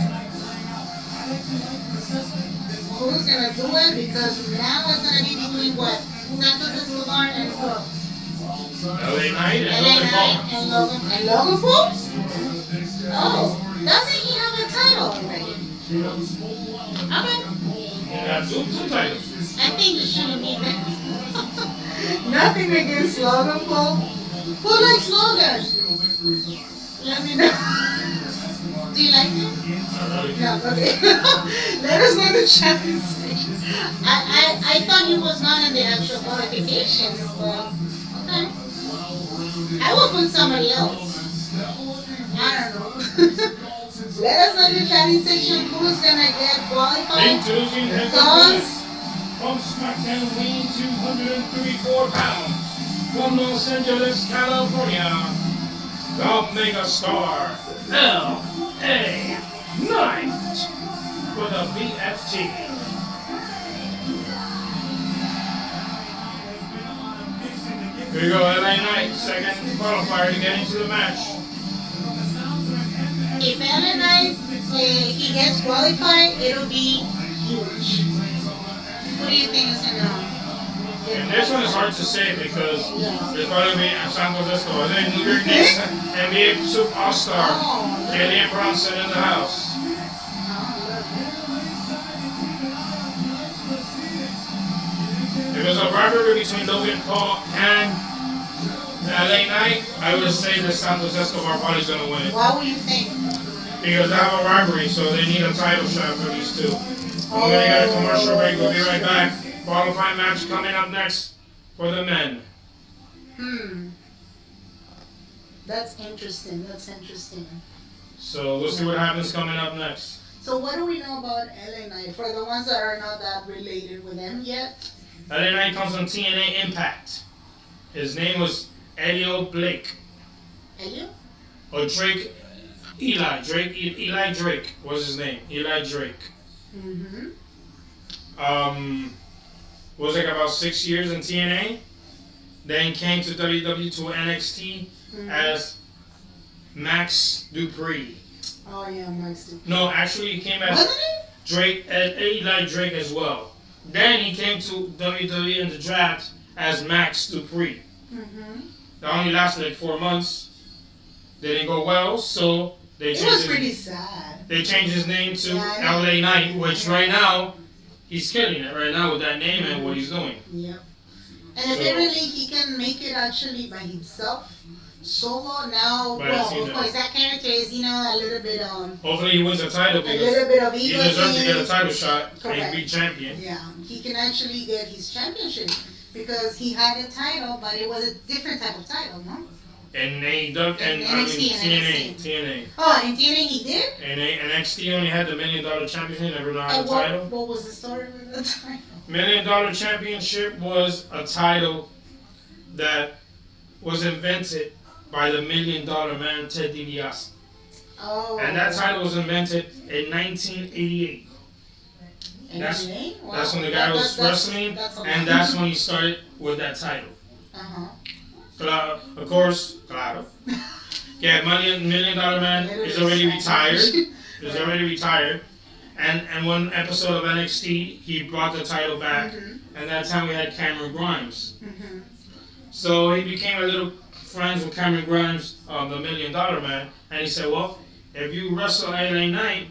Who's going to do it? Because now it's going to be between what? Santos Escobar and Rhodes. LA Knight and LA Logan Paul. Knight and Logan. And Logan Paul? Oh, doesn't he have a title already? Okay. Yeah, two titles. I think it shouldn't be there. Nothing against Logan Paul. Who likes Logan? Let me know. Do you like him? No, okay. Let us know in the chat section. I thought he was not in the actual qualifications, but okay. I will put somebody else. I don't know. Let us know in the chatting section who's gonna get qualified. Introducing his Because from SmackDown, weighing 234 pounds, from Los Angeles, California, the Mega Star, LA Knight, for the BFT. Here we go, LA Knight, second qualifier to get into the match. if LA Knight he gets qualified, it'll be huge. What do you think is gonna? And this one is hard to say because Yeah. it's going to be Santos Escobar. Then New York Knicks NBA Super All-Star, Oh, Jade Bronson in the house. If it was a rivalry between Logan Paul and LA Knight, I would say that Santos Escobar probably is going to win it. what would you think? Because they have a rivalry, so they need a title shot for these two. We're going to get a commercial break. We'll be right back. Qualifying match coming up next for the men. That's interesting. That's interesting. So we'll see what happens coming up next. So what do we know about LA Knight for the ones that are not that related with him yet? LA Knight comes from TNA Impact. His name was Elio Blake. Elio? Or Drake. Eli Drake was his name. Eli Drake. Mm-hmm. Was like about 6 years in TNA. Then came to WWE to NXT as Max Dupree. Oh yeah, Max Dupree. No, actually he came as Wasn't it? Drake, Eli Drake as well. Then he came to WWE in the draft as Max Dupree. Mm-hmm. That only lasted like 4 months. They didn't go well, so they It was changed pretty sad. they changed his name to Yeah, I know. LA Knight, which right now he's killing it right now with that name and what he's doing. Yep. And apparently he can make it actually by himself. Solo now, But well, I've seen of that. course that character is, a little bit Hopefully he wins a title a because little bit of he ego deserves to get a thing. title shot Correct. and be champion. Yeah, he can actually get his championship because he had a title, but it was a different type of title, no? And NXT and TNA. Oh, in TNA he did? And NXT only had the $1 Million Championship, never had a And title. what was the story with the title? $1 Million Championship was a title that was invented by the $1 Million Man Ted DiBiase. Oh. And that title was invented in 1988. That's when the guy was wrestling, and that's when he started with that title. Uh-huh. Of course, claro. Yeah, Million Dollar Man is already retired. He's already retired. And one episode of NXT, he brought the title back. And that time we had Cameron Grimes. So he became a little friends with Cameron Grimes, the Million Dollar Man. And he said, well, if you wrestle LA Knight,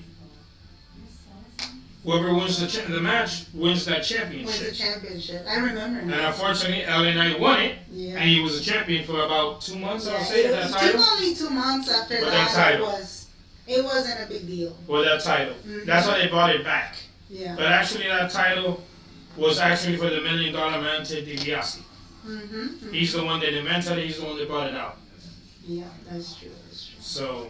whoever wins the match wins that championship. Wins the championship. I remember. And unfortunately, LA Knight won it. Yeah. And he was a champion for about 2 months, I would say, that title. It took only 2 months after that. It wasn't a big deal. With that title. That's why they brought it back. Yeah. But actually, that title was actually for the Million Dollar Man, Ted DiBiase. He's the one that invented it. He's the one that brought it out. Yeah, that's true. So.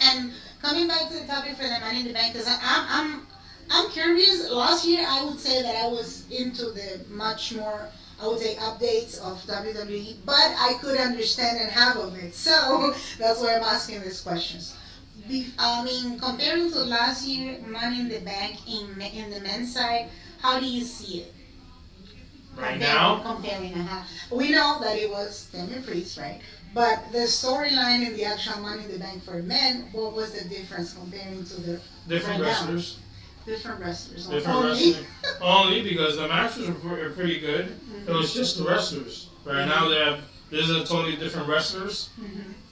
And coming back to the topic for the Money in the Bank, because I'm curious. Last year, I would say that I was into the much more, I would say, updates of WWE, but I could understand and half of it. So that's why I'm asking these questions. I mean, comparing to last year, Money in the Bank in the men's side, how do you see it? Comparing, we know that it was Damian Priest, right? But the storyline in the actual Money in the Bank for men, what was the difference comparing to the different wrestlers? Different wrestlers. Only because the matches were pretty good. It was just the wrestlers. Right now there's a totally different wrestlers.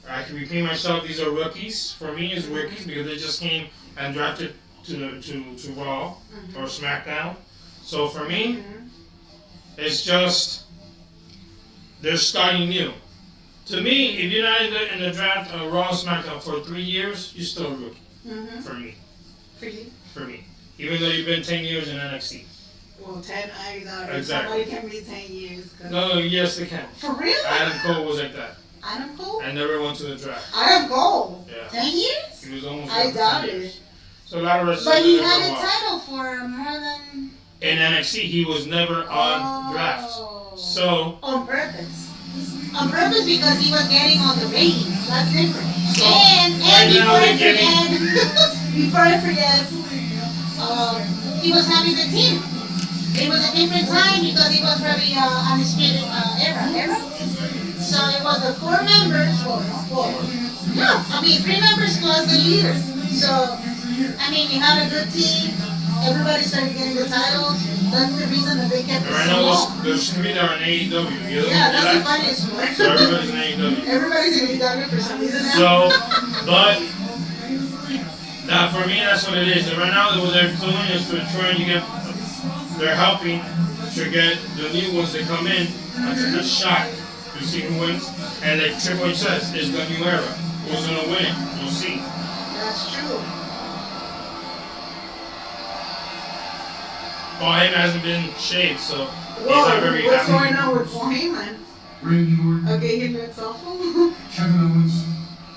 I can repeat myself. These are rookies. For me, it's rookies because they just came and drafted to Raw or SmackDown. So for me, it's just they're starting new. To me, if you're not in the draft of Raw and SmackDown for 3 years, you're still a rookie. For me. For you? For me. Even though you've been 10 years in NXT. Well, 10, I doubt exactly. Somebody can be 10 years. No, yes, they can. For real? Adam Cole was like that. Adam Cole? I never went to the draft. Adam Cole? Yeah. 10 years? He was almost I doubt it. So a lot of wrestlers. But he had a title for more than... In NXT, he was never on drafts. So... On purpose. On purpose because he was getting on the ratings. That's different. So, and before I forget, he was having the team. It was a different time because it was very undisputed era. So it was the 4 members, well, not 4. No, I mean 3 members plus the leader. So, I mean, you had a good team. Everybody started getting the titles. That's the reason that they kept it right now, there's 3 that are in AEW. Yeah, that's the funniest part. So everybody's in AEW. Everybody's in AEW for some reason now. So, but now for me, that's what it is. And right now, what they're doing is they're trying to get, they're helping to get the new ones that come in a shot to see who wins. And like Triple H says, it's the new era. Who's going to win it? We'll see. That's true. Paul Heyman hasn't been shaved, so he's Whoa, not very what's happy. going on with Paul Heyman? Randy Orton, Okay, he looks awful. Kevin Owens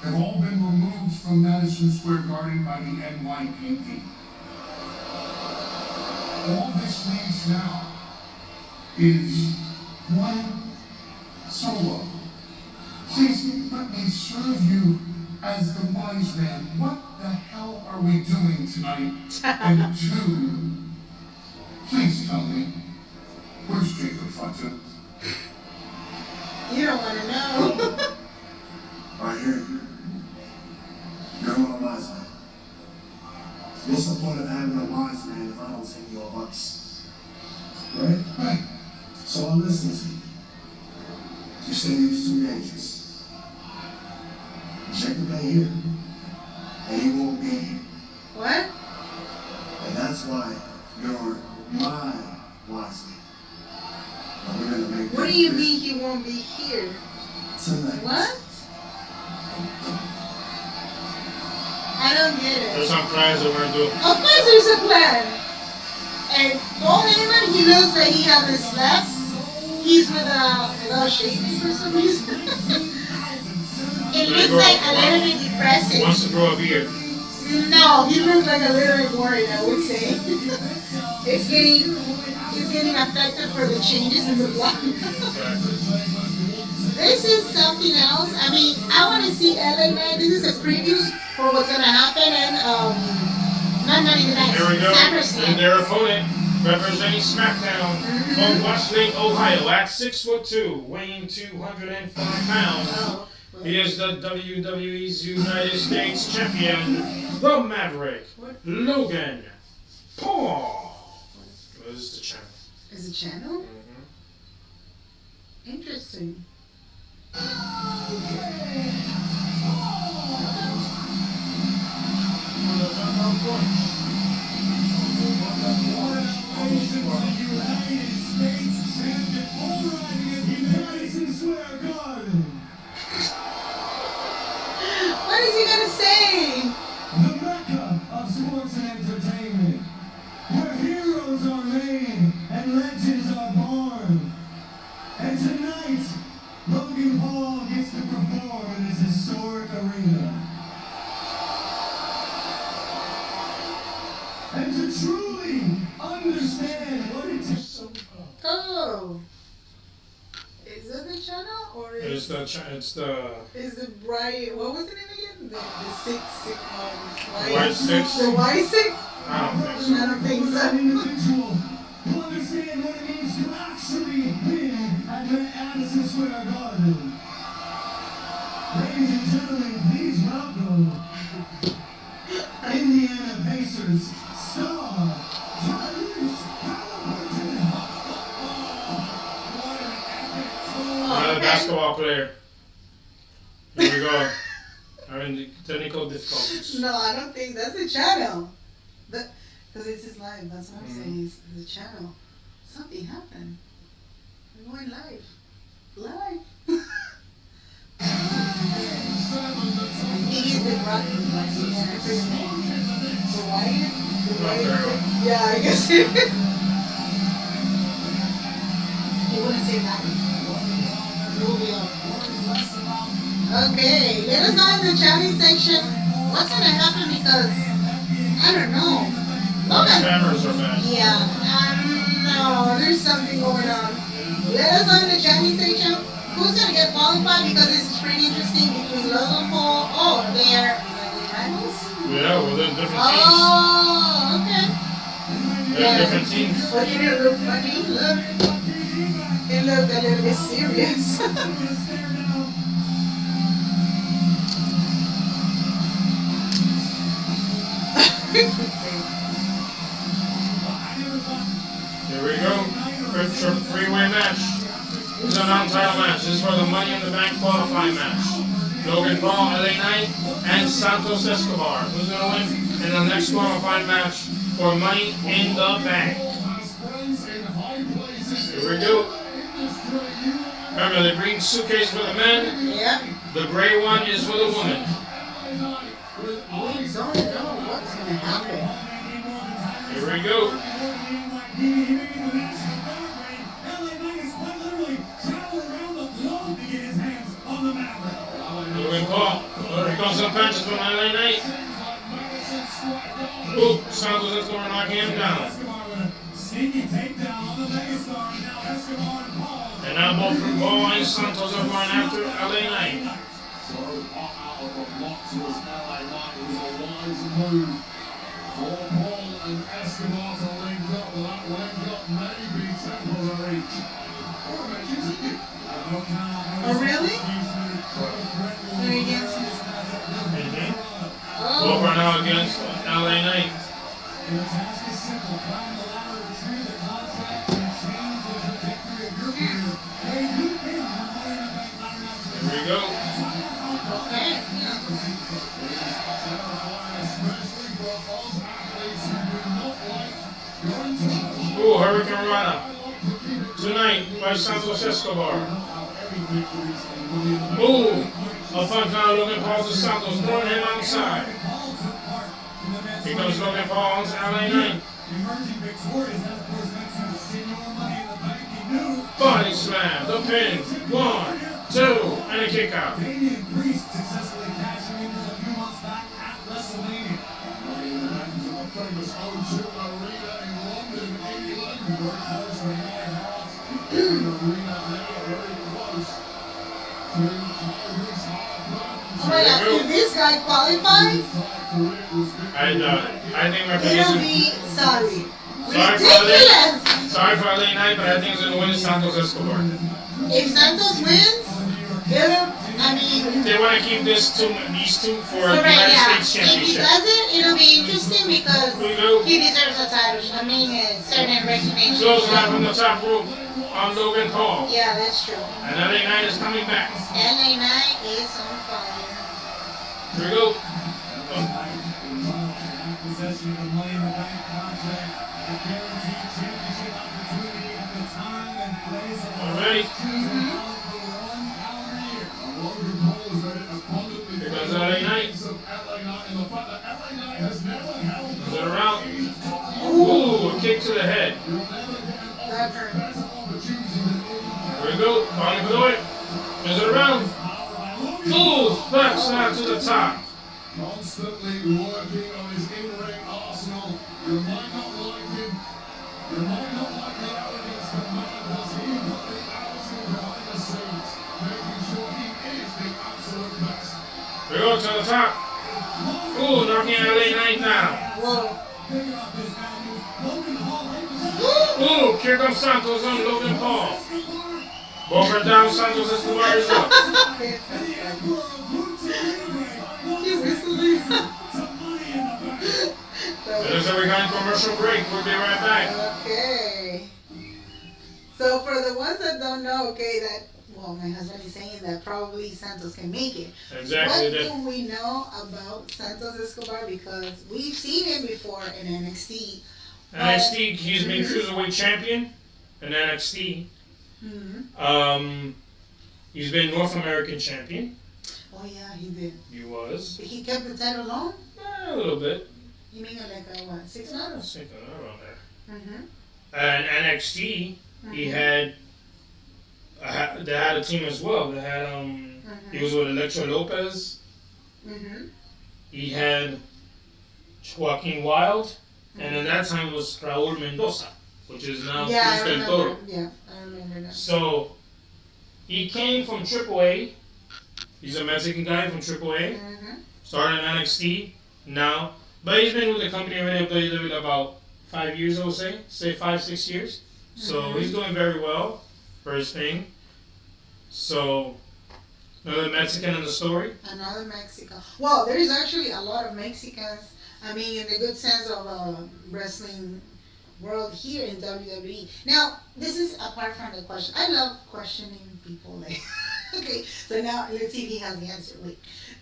have all been removed from Madison Square Garden by the NYPD. All this leaves now is one solo. Please let me serve you as the wise man. What the hell are we doing tonight? And 2, please tell me, where's Jacob Futta? You don't want to know. Right here. You're my wise man. What's the point of having a wise man if I don't take your advice? Right? Right. So I'll listen to you. You say he was too dangerous. Jacob ain't here. And he won't be here. What? And that's why you're my wise man. And we're gonna make What do you mean he won't be here? tonight. What? I don't get it. There's some plans that we're doing. Of course there's a plan. And Paul Heyman, he looks like he hasn't slept. He's without shaving for some reason. It looks like a little bit depressing. Wants to grow a beard. No, he looks like a little bit worried, I would say. It's getting affected for the changes in the blood. This is something else. I mean, I want to see LA Man. This is a preview for what's going to happen and not Money in the Bank. There we go. SummerSlam. And their opponent representing SmackDown from Westlake, Ohio at 6'2", weighing 205 pounds. Oh, He is the WWE's United States Champion, the Maverick, Logan Paul. What is the channel? Is it channel? Interesting. What is he gonna say? The Mecca of sports and entertainment, where heroes are made and legends are born. And tonight, Logan Paul gets to perform in this historic arena. And to truly understand what it takes. Oh. Is it the channel or is It's the is it Brian? What was the name again? The White Six. The White Six? I don't think so. I don't think so. An individual who understand what it means to actually win at Madison Square Garden. Ladies and gentlemen, please welcome Indiana Pacers star Candice. Another basketball player. Here we go. Having technical difficulties. No, I don't think that's the channel. Because it's his live. That's what I'm saying. It's the channel. Something happened. We're going live. Live. I think he's the Rocky. The Wyatt? Yeah, I guess it is. He wouldn't say that. Okay, let us know in the chatting section what's gonna happen because I don't know. Logan. Cameras are bad. Yeah, no, there's something going on. Let us know in the chatting section who's gonna get qualified because this is pretty interesting between Logan Paul. Oh, they're rivals? Yeah, well, they're different teams. Oh, okay. They're different teams. But it didn't look funny. Look. It looked a little bit serious. Here we go. Three-way match. This is a non-title match. This is for the Money in the Bank qualifying match. Logan Paul, LA Knight, and Santos Escobar. Who's going to win in the next qualifying match for Money in the Bank? Here we go. Remember the green suitcase for the men. Yep. The gray one is for the women. We don't know what's going to happen. Here we go. Logan Paul. Here comes some punches from LA Knight. Ooh, Santos is going to knock him down. Sneaky takedown on the megastar, and now Escobar and Paul. And now both from Paul and Santos are going after LA Knight. So out of the box was LA Knight. It was a wise move for Paul and Escobar to link up. That link up may be temporary. Or it may continue. Oh, really? They're against him. Both are now against LA Knight. The task is simple. Climb the ladder, retrieve the contract, and change the trajectory of your career. Hey, you can have money in the bank ladder match. Here we go. Okay. Especially for us athletes who do not like going to. Ooh, Hurricane Rana. Tonight by Santos Escobar. Ooh, a punch now Logan Paul to Santos, throwing him outside. Here comes Logan Paul onto LA Knight. Emerging victorious, that of course meant to senior money in the bank. He knew. Body slam, the pin. 1, 2, and a kick out. Damian Priest successfully cashing in just a few months back at WrestleMania. The famous O2 Arena in London, England. Very close to my heart. The arena there, very close to Tyrese Hartwell. Oh my God, if this guy qualifies, I think we're it'll be sorry. Sorry Ridiculous! for LA Knight, but I think it's going to win Santos Escobar. If Santos wins, it'll I mean, They want to keep these two for the correct, United yeah. States If he Championship. does it, it'll be interesting because We go. he deserves a title. I mean, certain recognition. Close line from the top rope on Logan Paul. Yeah, that's true. And LA Knight is coming back. LA Knight is on fire. Here we go. Possession of the Money in the Bank contract, the guaranteed championship opportunity at the time and place of All right. for 1 calendar year. Logan Paul has made it abundantly Here goes clear LA Knight. of LA Knight and the fact that LA Knight has never held Is it around? the Ooh, a kick to the head. You'll never get That an hurt. better opportunity than Logan Here we go. Calling for the win. Is it around? Ooh, back slap to the top. constantly working on his in-ring arsenal. You might not like him. You might not like the arrogance, but man, does he put the hours in behind the scenes, making sure he is the absolute best. We go to the top. Ooh, knocking LA Knight down. Whoa. Ooh, here comes Santos on Logan Paul. Both are down, Santos Escobar is up. He recently. It looks like we're going commercial break. We'll be right back. Okay. So for the ones that don't know, okay, my husband is saying that probably Santos can make it. Exactly. What do we know about Santos Escobar? Because we've seen him before in NXT. NXT, he's been cruiserweight champion in NXT. Mm-hmm. He's been North American champion. Oh yeah, he did. He was. He kept the title long? A little bit. You mean like a what? 6 months? Something around there. Mm-hmm. And NXT, he had. They had a team as well. They had he was with Electra Lopez. Mm-hmm. He had Joaquin Wilde, and at that time was Raul Mendoza, which is now Yeah, I Cruz del remember. Toro. Yeah, I remember that. So he came from AAA. He's a Mexican guy from AAA. Mm-hmm. Started in NXT now, but he's been with the company already of WWE about 5 years, I would say 5-6 years. So he's doing very well for his thing. So another Mexican in the story. Another Mexican. Well, there is actually a lot of Mexicans. I mean, in the good sense of wrestling world here in WWE. Now, this is apart from the question. I love questioning people. Like, okay, so now let's see if he has the answer. Wait.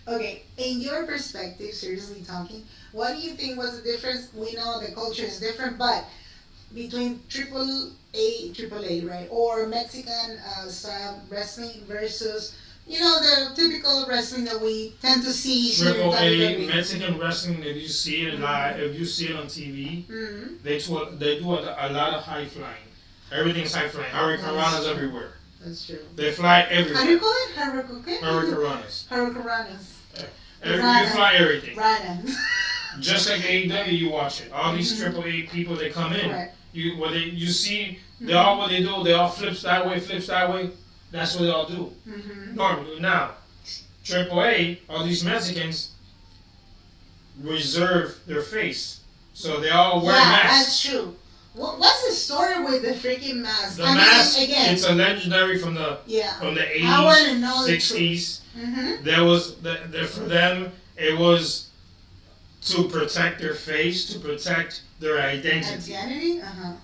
Okay, in your perspective, seriously talking, what do you think was the difference? We know the culture is different, but between AAA, right, or Mexican style wrestling versus, the typical wrestling that we tend to see here in AAA WWE. Mexican wrestling, if you see it live, if you see it on TV, they do a lot of high flying. Everything's high flying. Hurricanranas everywhere. That's true. They fly everywhere. How do you call it? Hurricanranas. Hurricanranas. You fly everything. Rana. Just like AEW, you watch it. All these AAA people, they come in. Correct. You see, they all flips that way. That's what they all do. Normally, now, AAA, all these Mexicans reserve their face, so they all wear masks. That's true. What's the story with the freaking mask? The mask, again, it's a legendary from the 80s, 60s. There was for them, it was to protect their face, to protect their identity.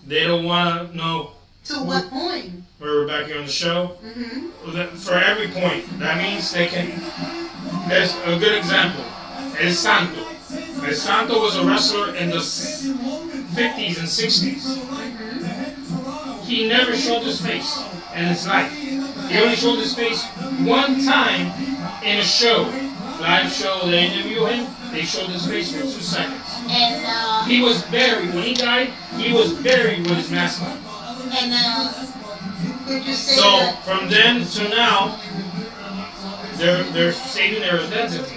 They don't want to know. To what point? We're back here on the show. For every point, that means they can. There's a good example. El Santo. El Santo was a wrestler in the 50s and 60s. He never showed his face in his life. He only showed his face one time in a show. Live show, they interviewed him, they showed his face for 2 seconds. And he was buried. When he died, he was buried with his mask on. And could you say so that? From then to now, they're saving their identity.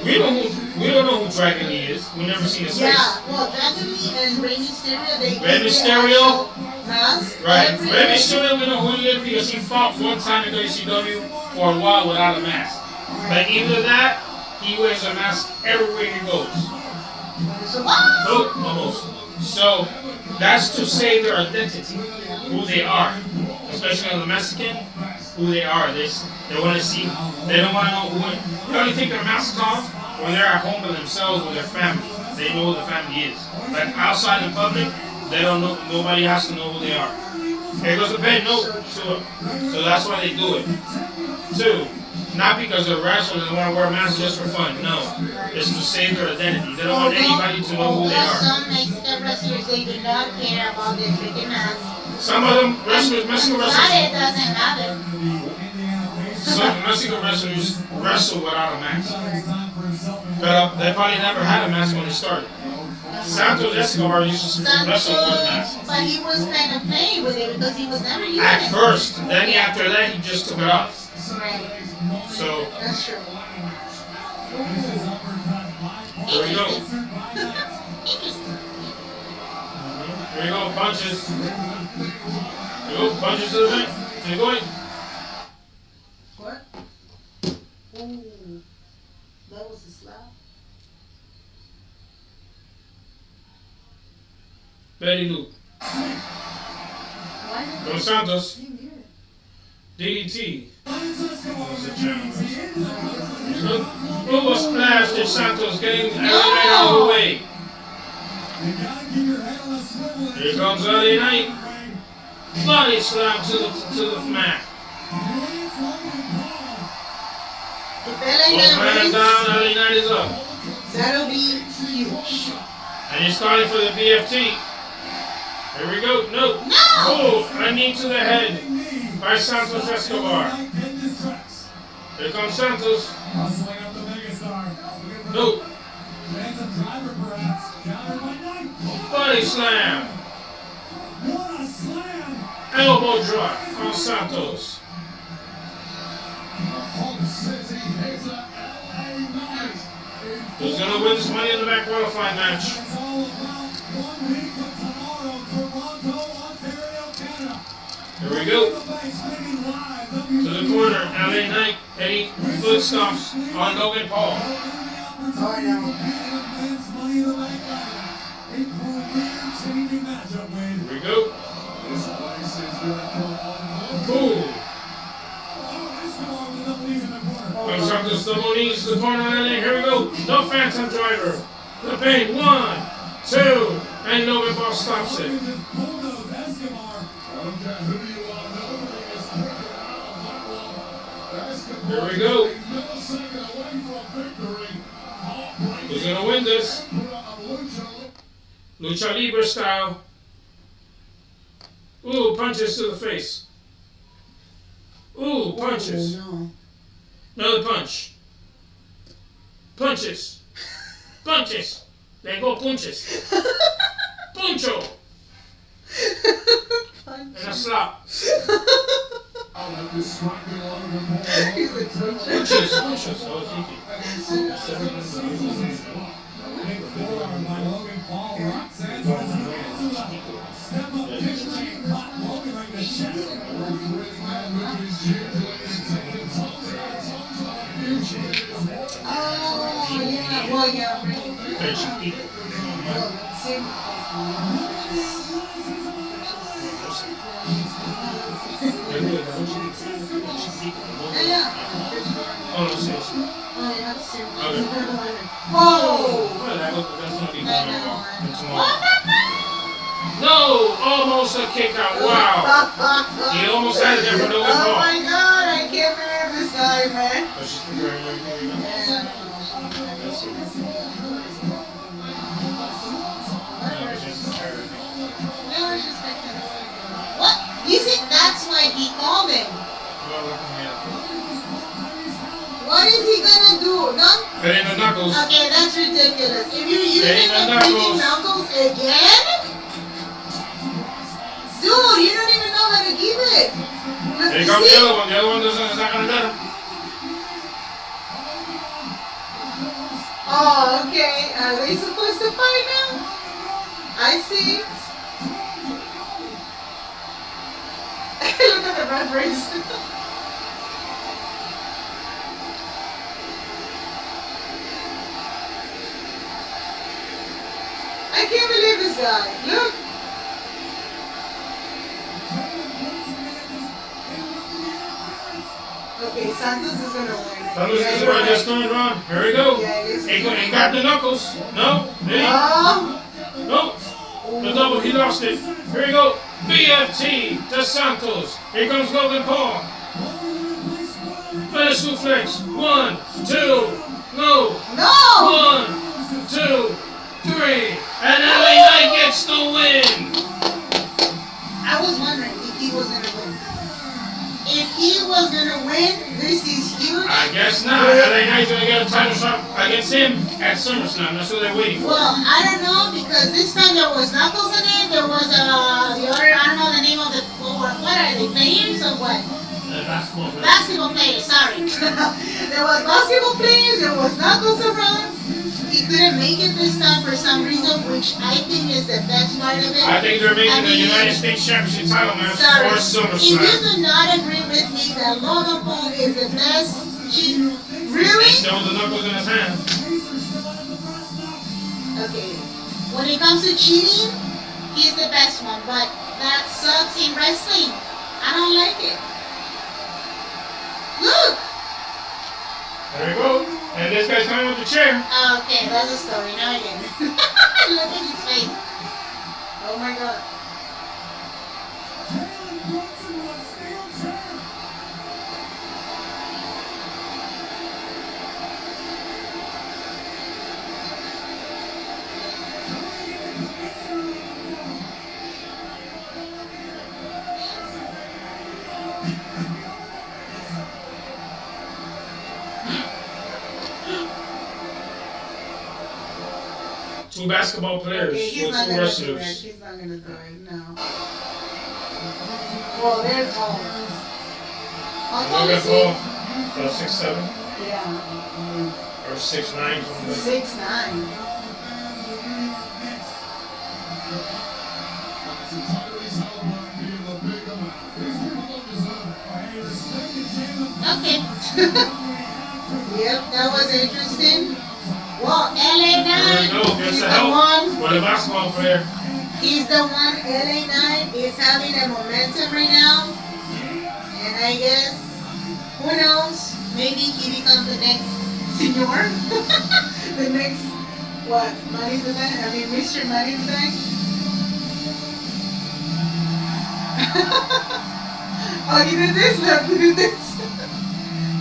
We don't know who Dragon Lee is. We never seen his face. Yeah, well, Dragon Lee and Rey Mysterio, they Rey Mysterio, mask. right? Rey Mysterio, we know who he is because he fought one time in WCW for a while without a mask. But either that, he wears a mask everywhere he goes. So what? Oh, almost. So that's to save their identity, who they are, especially on the Mexican. who they are. They want to see. They don't want to know who. They only take their masks off when they're at home by themselves with their family. They know who the family is. But outside in public, they don't know. Nobody has to know who they are. Here goes the pen. No, sure. So that's why they do it. 2, not because they're wrestlers and want to wear masks just for fun. No, it's to save their identity. They don't want anybody to know who they are. Some Mexican wrestlers, they do not care about their freaking masks. Some of them wrestlers, Mexican wrestlers. Friday doesn't have it. Some Mexican wrestlers wrestle without a mask. But they probably never had a mask when they started. Santos Escobar used to wrestle with a mask. But he was kind of playing with it because he was never using it. At first, then after that, he just took it off. Right. So, That's true. here we go. Interesting. Here we go, punches. Here we go, punches to the back. They're going. What? Ooh. That was a slap. Betty Lou. What? Don Santos. He did. DDT. Global splash to Santos getting LA out of the way. Here comes LA Knight. Body slam to the mat. If LA Both Knight man wins, down, LA Knight is up. that'll be huge. And he's starting for the BFT. Here we go. No. No! Oh, a knee to the head by Santos Escobar. Here comes Santos. No. Body slam. Elbow drop on Santos. Who's going to win this Money in the Bank qualifying match? Here we go. To the corner, LA Knight, Eddie footstops on Logan Paul. Oh, no. Here we go. Boom. From Santos double knees to the corner, LA. Here we go. The Phantom Driver. The pain. 1, 2, and Logan Paul stops it. Here we go. Who's gonna win this? Lucha Libre style. Ooh, punches to the face. Ooh, punches. Oh, Another punch. Punches. Punches. There go punches. Puncho. no. And a slap. Punches. Punches. Oh, thank you. Oh, yeah. Well, yeah. Very chiquito. Yeah. Oh, no, seriously. Oh, yeah. Okay. Oh! Well, that's gonna be I going know. tomorrow. No! Almost a kick out. Wow. He almost had it there for Logan Oh Paul. my god, I can't believe this guy, man. But she's preparing everything. Yeah. What? You see, that's why he called him. What is he gonna do? Don't. It ain't the knuckles. Okay, that's ridiculous. If you're using Ain't the the freaking knuckles. knuckles again? Dude, you don't even know how to keep it. Here comes the other one. The other one is not gonna let him. Oh, okay. Are they supposed to fight now? I see. Look at the reference. I can't believe this guy. Look. Okay, Santos is gonna win. Santos is right just going wrong. Here we go. Yeah, it is. Ain't got the knuckles. No. Did he? Oh! No. The double, he lost it. Here we go. BFT to Santos. Here comes Logan Paul. Finish suplex. 1, 2, no. No! 1, 2, 3. And LA Knight gets the win. I was wondering if he was gonna win. If he was gonna win, this is huge. I guess not. LA Knight's gonna get a title shot against him at SummerSlam. That's what they're waiting for. Well, I don't know because this time there was Knuckles in it. There was the other, I don't know the name of the, what are they, players or what? Basketball player. Basketball players, sorry. There was basketball players, there was Knuckles around. He couldn't make it this time for some reason, which I think is the best part of it. I think they're making the United States Championship title match Sorry, for if you SummerSlam. do not agree with me that Logan Paul is the best, really? Still with the knuckles in his hand. Okay, when it comes to cheating, he's the best one, but that sucks in wrestling. I don't like it. Look! There we go. And this guy's coming with the chair. Okay, that's a story. Now I get it. Look at his face. Oh my god. Two basketball players, Okay, he's with not two gonna do it. wrestlers. He's not gonna do it, no. Well, they're tall. How tall Logan is he? Paul, 6'7", Yeah. or 6'9", something like 6'9". Okay. Yep, that was interesting. Well, LA There we Knight, go, gets he's the the help one. with a basketball player. He's the one. LA Knight is having a momentum right now. And I guess, who knows, maybe he becomes the next senor. The next, what, Money in the Bank? I mean, Mr. Money in the Bank? Oh, he did this, look, he did this.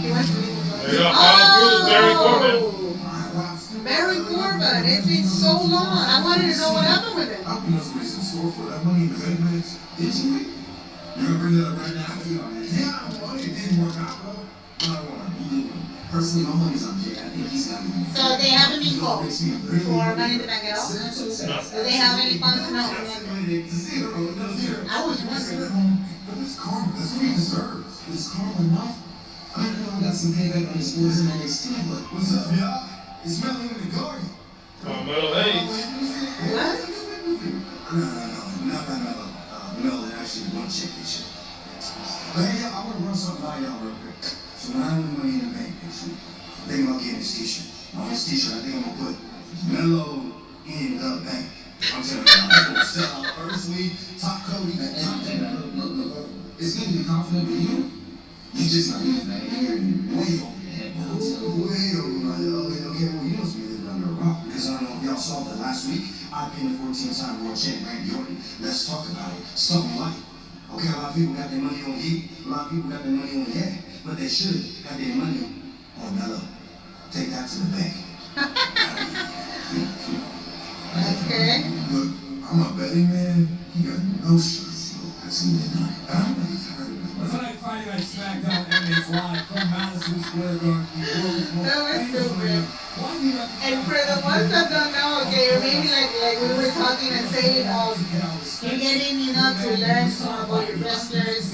He wants to leave the There you go, Apollo Crews, Barry Corbin. Barry Corbin, it's been so long. I wanted to know what happened with it. I know somebody's in store for that money in the bank match. Did you? You gonna bring that up right now? Yeah, well, it didn't work out. But I want to. Personally, my money's on Jade. I think he's got to be. So they haven't been called for Money in the Bank at all? No. Do they have any funds? No. I was wondering. But it's karma. That's what he deserves. Is karma enough? I know I got some payback on his boys in NXT, but what's up, y'all? It's smelling in the garden. Mellow Hayes. What? No. Mel actually won championship. But hey, I want to run something by y'all real quick. So when I win Money in the Bank next week, I'm thinking about getting this t-shirt. On this t-shirt, I think I'm going to put Mellow in the bank. I'm telling you, I'm going to sell out first week, top Cody, top look. It's good to be confident with you. You just not using that here and way over your head. Way over my head. Okay, well, you must be living under a rock. Because I don't know if y'all saw that last week. I pinned the 14-time world champ Randy Orton. Let's talk about it. Something like. Okay, a lot of people got their money on heat. A lot of people got their money on yeah. But they should have their money on Mellow. Take that to the bank. Okay. Look, I'm a betting man. He got no shirts. That's in the night. I don't know if you've heard of it. Tonight, Friday Night Smackdown emanates live from Madison Square Garden. That was so weird. And for the ones that don't know, okay, or maybe like we were talking and saying, you're getting, to learn more about your wrestlers.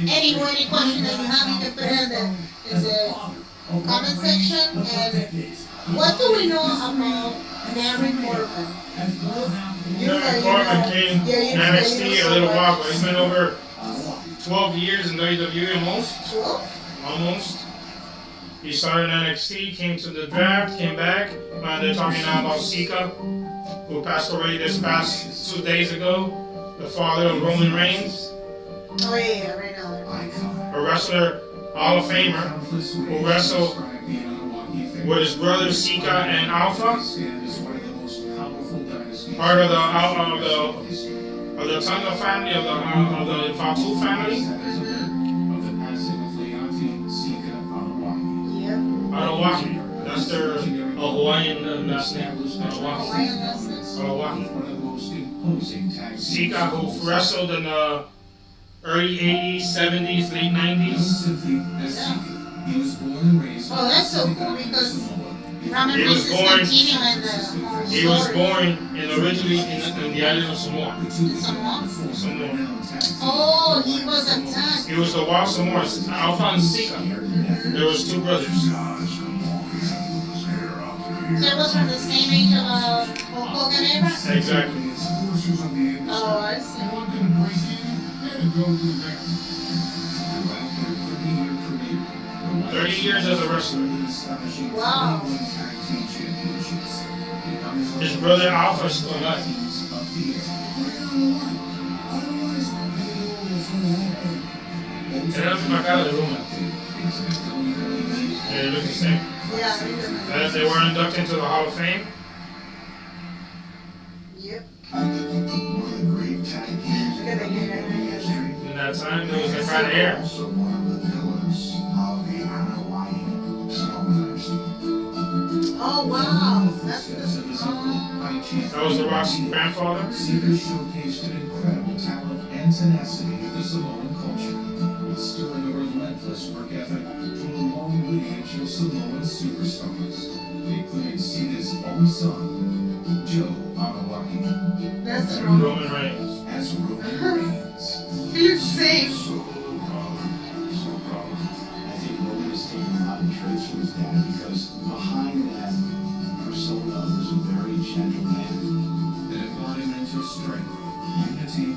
Any question that you have, you can put it in the comment section. And what do we know about Barry Corbin? Barry Corbin came in NXT a little while ago. He's been over 12 years in WWE almost. 12? Almost. He started in NXT, came to the draft, came back. They're talking now about Sika, who passed away this past 2 days ago. The father of Roman Reigns. Oh yeah, right now. A wrestler Hall of Famer, who wrestled with his brothers Sika and Alpha, part of the Tonga family, of the Fatu family. Yep. Oahu. That's their Hawaiian last name. Oahu. Sika, who wrestled in the early 80s, 70s, late 90s. Oh, that's so cool because Roman He was Reigns is born- continuing the He was story. born originally in the island of Samoa. Samoa? Samoa. Oh, he was attacked. He was the wild Samoans, Alpha and Sika. There was two brothers. So it was from the same age of Hulk Hogan era? Exactly. Oh, I see. 30 years as a wrestler. Wow. His brother Alpha is still alive. Era una cara de Luna. They look the same. Yeah, I remember. As they were inducted into the Hall of Fame. Yep. One of the great tag teams Look at the hair. In that time, there was a kind of air. also one of the pillars of the Hawaii Samoans. Oh, wow. That's the... That was the Rock's grandfather. Seekers showcased an incredible talent and tenacity of the Samoan culture, instilling a relentless work ethic from a long lineage of Samoan superstars, including Sita's own son, Joe Anawaki, That's wrong. Roman Reigns. as Roman Reigns. He looks the same. So proud. I think Logan has taken a lot of traits from his dad because behind that persona was a very gentle man. An embodiment of strength, unity,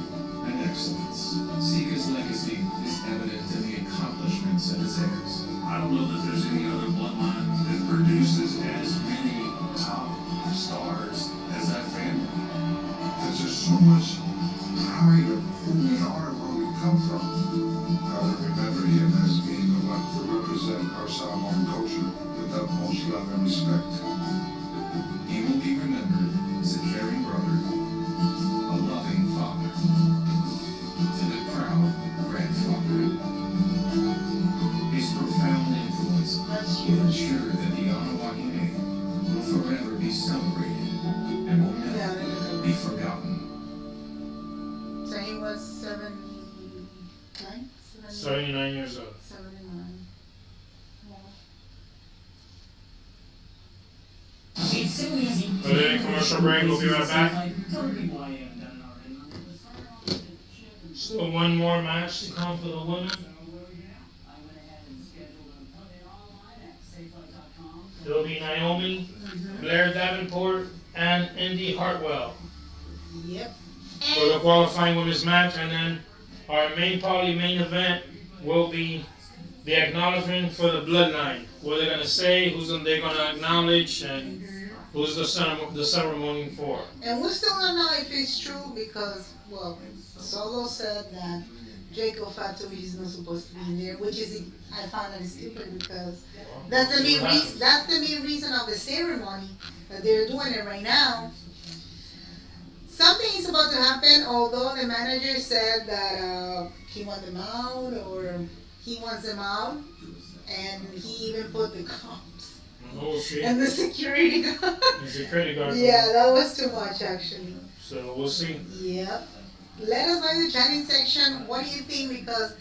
and excellence. Sika's legacy is evident in the accomplishments of his heirs. I don't know that there's any other bloodline that produces as many top stars as that family. There's just so much pride of who we are and where we come from. I would remember him as being the one to represent our Samoan culture with the utmost love and respect. He will be remembered as a caring brother, a loving father, and a proud grandfather. His profound influence That's will huge. ensure that the Anawaki name will forever be celebrated and will Yeah, never be forgotten. so he was 79? 79 years old. 79. Wow. It's so easy. But then commercial break, we'll be right back. Tell the people I am done already. Still one more match to come for the women. I went ahead and scheduled an appointment online at safelight.com. It'll be Naomi, Blair Davenport, and Indi Hartwell Yep. for the qualifying women's match. And then our probably main event will be the acknowledgement for the Bloodline. What they're going to say, who's they're going to acknowledge, and who's the ceremony for. And we still don't know if it's true because, well, Solo said that Jacob Fatu is not supposed to be in there, which is, I found that stupid because that's the main reason. That's the main reason of the ceremony that they're doing it right now. Something is about to happen, although the manager said that he wants them out or he wants them out, and he even put the cops Oh shit. and the security guard. The security guard. Yeah, that was too much actually. So we'll see. Yep. Let us know in the chatting section, what do you think? Because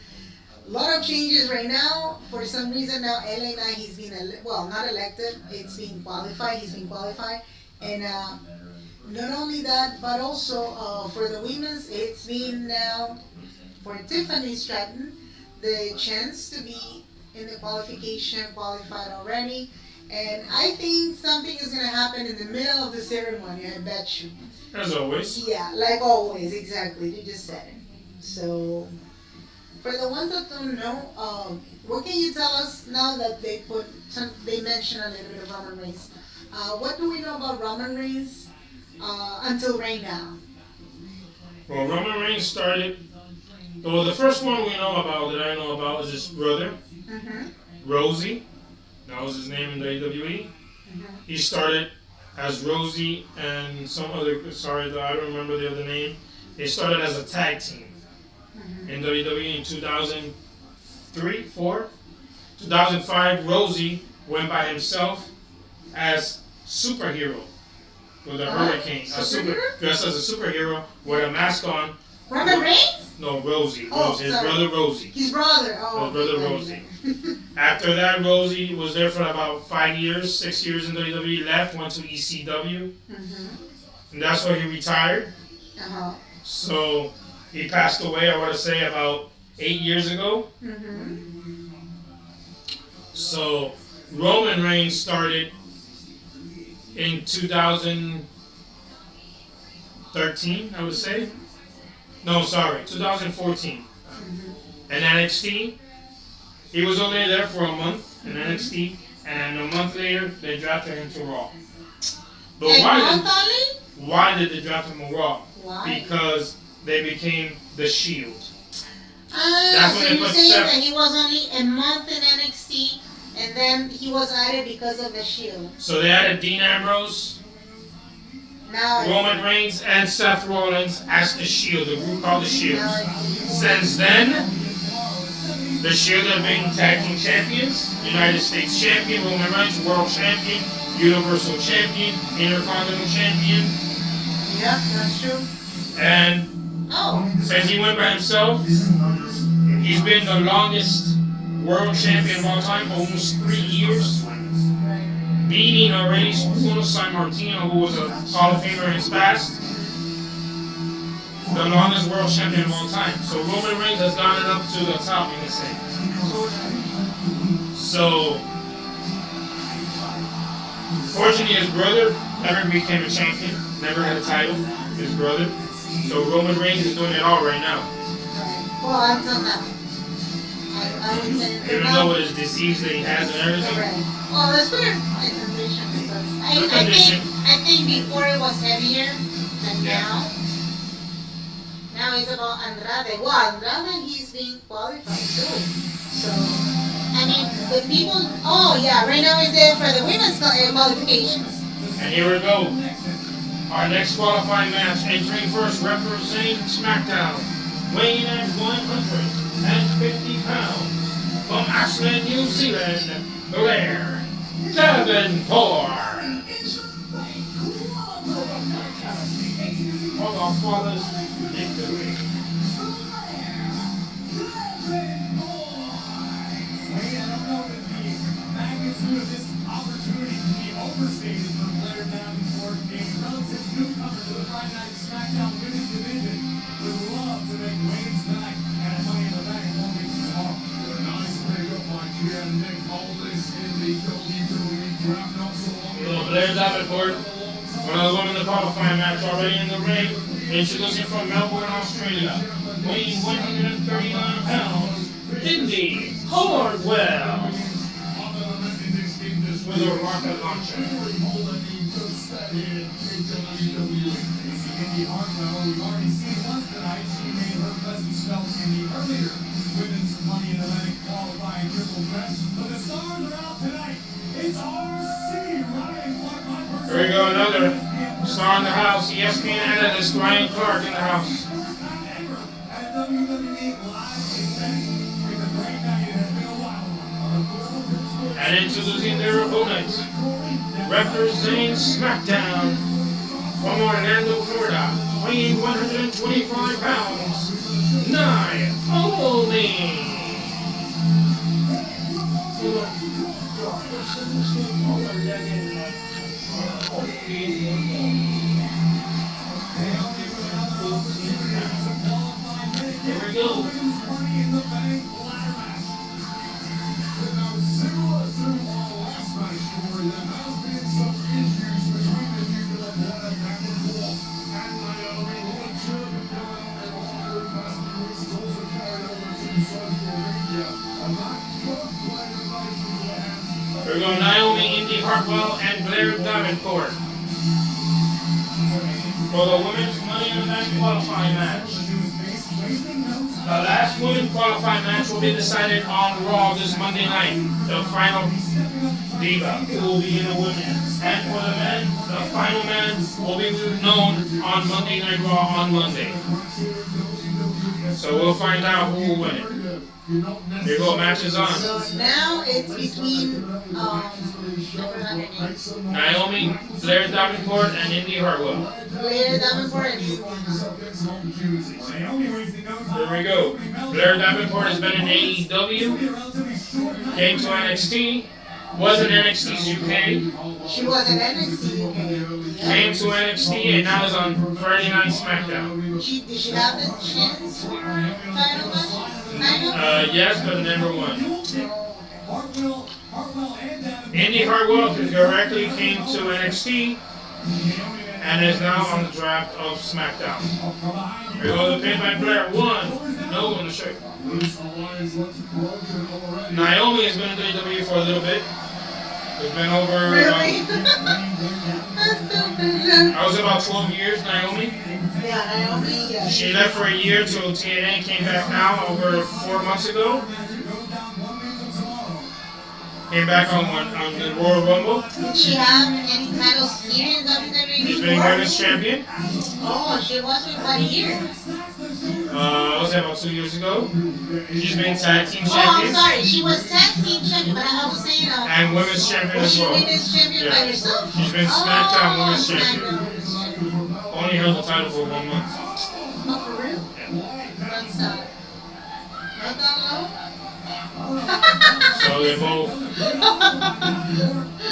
a lot of changes right now. For some reason now, LA Knight, he's been, not elected, it's been qualified, he's been qualified. And not only that, but also for the women's, it's been now for Tiffany Stratton, the chance to be in the qualified already. And I think something is going to happen in the middle of the ceremony, I bet you. As always. Yeah, like always, exactly. You just said it. So, for the ones that don't know, what can you tell us now that they mentioned a little bit of Roman Reigns? What do we know about Roman Reigns until right now? Well, Roman Reigns started. Well, the first one we know about that I know about is his brother, Rosie, that was his name in WWE. He started as Rosie and some other, sorry, I don't remember the other name. They started as a tag team in WWE in 2003, 4. 2005, Rosie went by himself as superhero with a hurricane. Dressed as a superhero with a mask on. Roman Reigns? No, Rosie. Oh, His brother Rosie. His brother. Oh. His brother Rosie. After that, Rosie was there for about 5 years, 6 years in WWE. Left, went to ECW, and that's where he retired. So he passed away, I want to say, about 8 years ago. So Roman Reigns started in 2013, I would say. No, sorry, 2014. And NXT, he was only there for a month in NXT, and a month later, they drafted him to Raw. But why did they draft him to Raw? Why? Because they became the Shield. That's so you're saying that he was only a month in NXT, and then he was added because of the Shield. So they added Dean Ambrose, Roman Reigns, and Seth Rollins as the Shield, the group called the Shield. Since then, the Shield have been tag team champions, United States champion, Roman Reigns, world champion, Universal champion, Intercontinental champion. Yep, that's true. And since he went by himself, he's been the longest world champion of all time, almost 3 years. Beating already San Martino, who was a Hall of Famer in his past. The longest world champion of all time. So Roman Reigns has gotten up to the top, you can say. So, fortunately, his brother never became a champion, never had a title. His brother. So Roman Reigns is doing it all right now. Well, until now. I would say even though with his disease that he has and everything. Well, that's weird. Condition because I think before it was heavier than now. Now it's about Andrade. Well, Andrade, he's being qualified too. So, I mean, the people. Oh yeah, right now he's there for the women's qualifications. And here we go. Our next qualifying match, entering first, representing SmackDown, weighing at 150 pounds, from Ashland, New Zealand, Blair, Davenport. For the Father's victory. Magnitude of this opportunity can be overstated for Blair Davenport, a relative newcomer to the Friday Night SmackDown Women's Division. Would love to make waves tonight and Money in the Bank won't make it tomorrow. Nice pickup by Jen. Nick Aldis in the WWE draft not so long ago. Blair Davenport, one of the women in the qualifying match already in the ring, introducing from Melbourne, Australia, weighing 139 pounds, Indi Hartwell. With a rocket launcher. Indi Hartwell, we've already seen once tonight. She made her presence felt in the earlier women's Money in the Bank qualifying triple threat. But the stars are out tonight. It's RC Ryan Clark. Here we go, another star in the house. ESPN analyst Ryan Clark in the house. First time ever at a WWE live event. It's a great night. It has been a while. And introducing their opponent, representing SmackDown from Orlando, Florida, weighing 125 pounds, Naomi. Here we go. We're going Naomi, Indi Hartwell, and Blair Davenport for the women's Money in the Bank qualifying match. The last women qualified match will be decided on Raw this Monday night. The final diva who will be in the women. And for the men, the final man will be known on Monday Night Raw on Monday. So we'll find out who will win it. Here go matches on. So now it's between Naomi, Blair Davenport, and Indi Hartwell. Blair Davenport and Indi. There we go. Blair Davenport has been in AEW, came to NXT, was in NXT's UK, She was in NXT UK. came to NXT, and now is on Friday Night Smackdown. Did she have the chance for a title match? Yes, but never won. Indi Hartwell directly came to NXT and is now on the draft of SmackDown. Here goes the pin by Blair. 1, no on the shirt. Naomi has been in WWE for a little bit. It's been over. Really? I was about 12 years, Naomi. Yeah, Naomi, yeah. She left for a year till TNA came back now over 4 months ago. Came back on the Royal Rumble. Did she have any titles here in WWE She's been before? women's champion. Oh, she was with 1 year. I was there about 2 years ago. She's been tag team Oh, I'm champion sorry. She was tag team champion, but I was saying and women's champion was as she well. women's champion by herself? She's been SmackDown women's SmackDown champion. women's champion. Only held the title for 1 month. Oh, for real? That's not that low? So they both.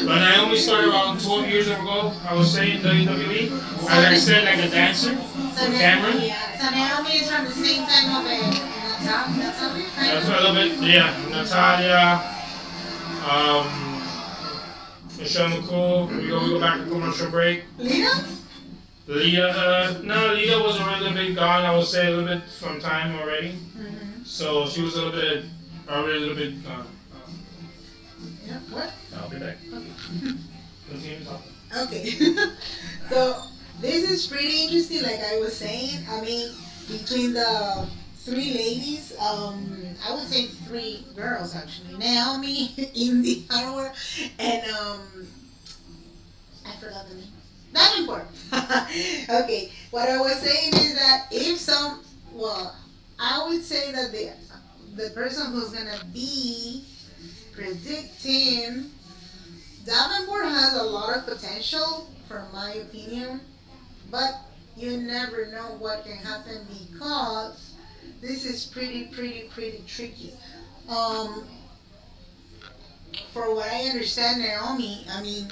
But Naomi started around 12 years ago. I was saying WWE. As I said, like a dancer. So Cameron. Yeah. So Naomi is from the same time of Natalia. That's a little bit, yeah. Natalia, Michelle McCool. We go back to commercial break. Lita? Lita was already a bit gone. I would say a little bit from time already. Mm-hmm. So she was already a little bit. Yeah. What? I'll be back. Continue talking. Okay. So this is pretty interesting, like I was saying. I mean, between the 3 ladies, I would say 3 girls actually. Naomi, Indi, Hartwell, and I forgot the name. Davenport. Okay. What I was saying is that I would say that the person who's gonna be predicting Davenport has a lot of potential, from my opinion, but you never know what can happen because this is pretty tricky. For what I understand, Naomi, I mean,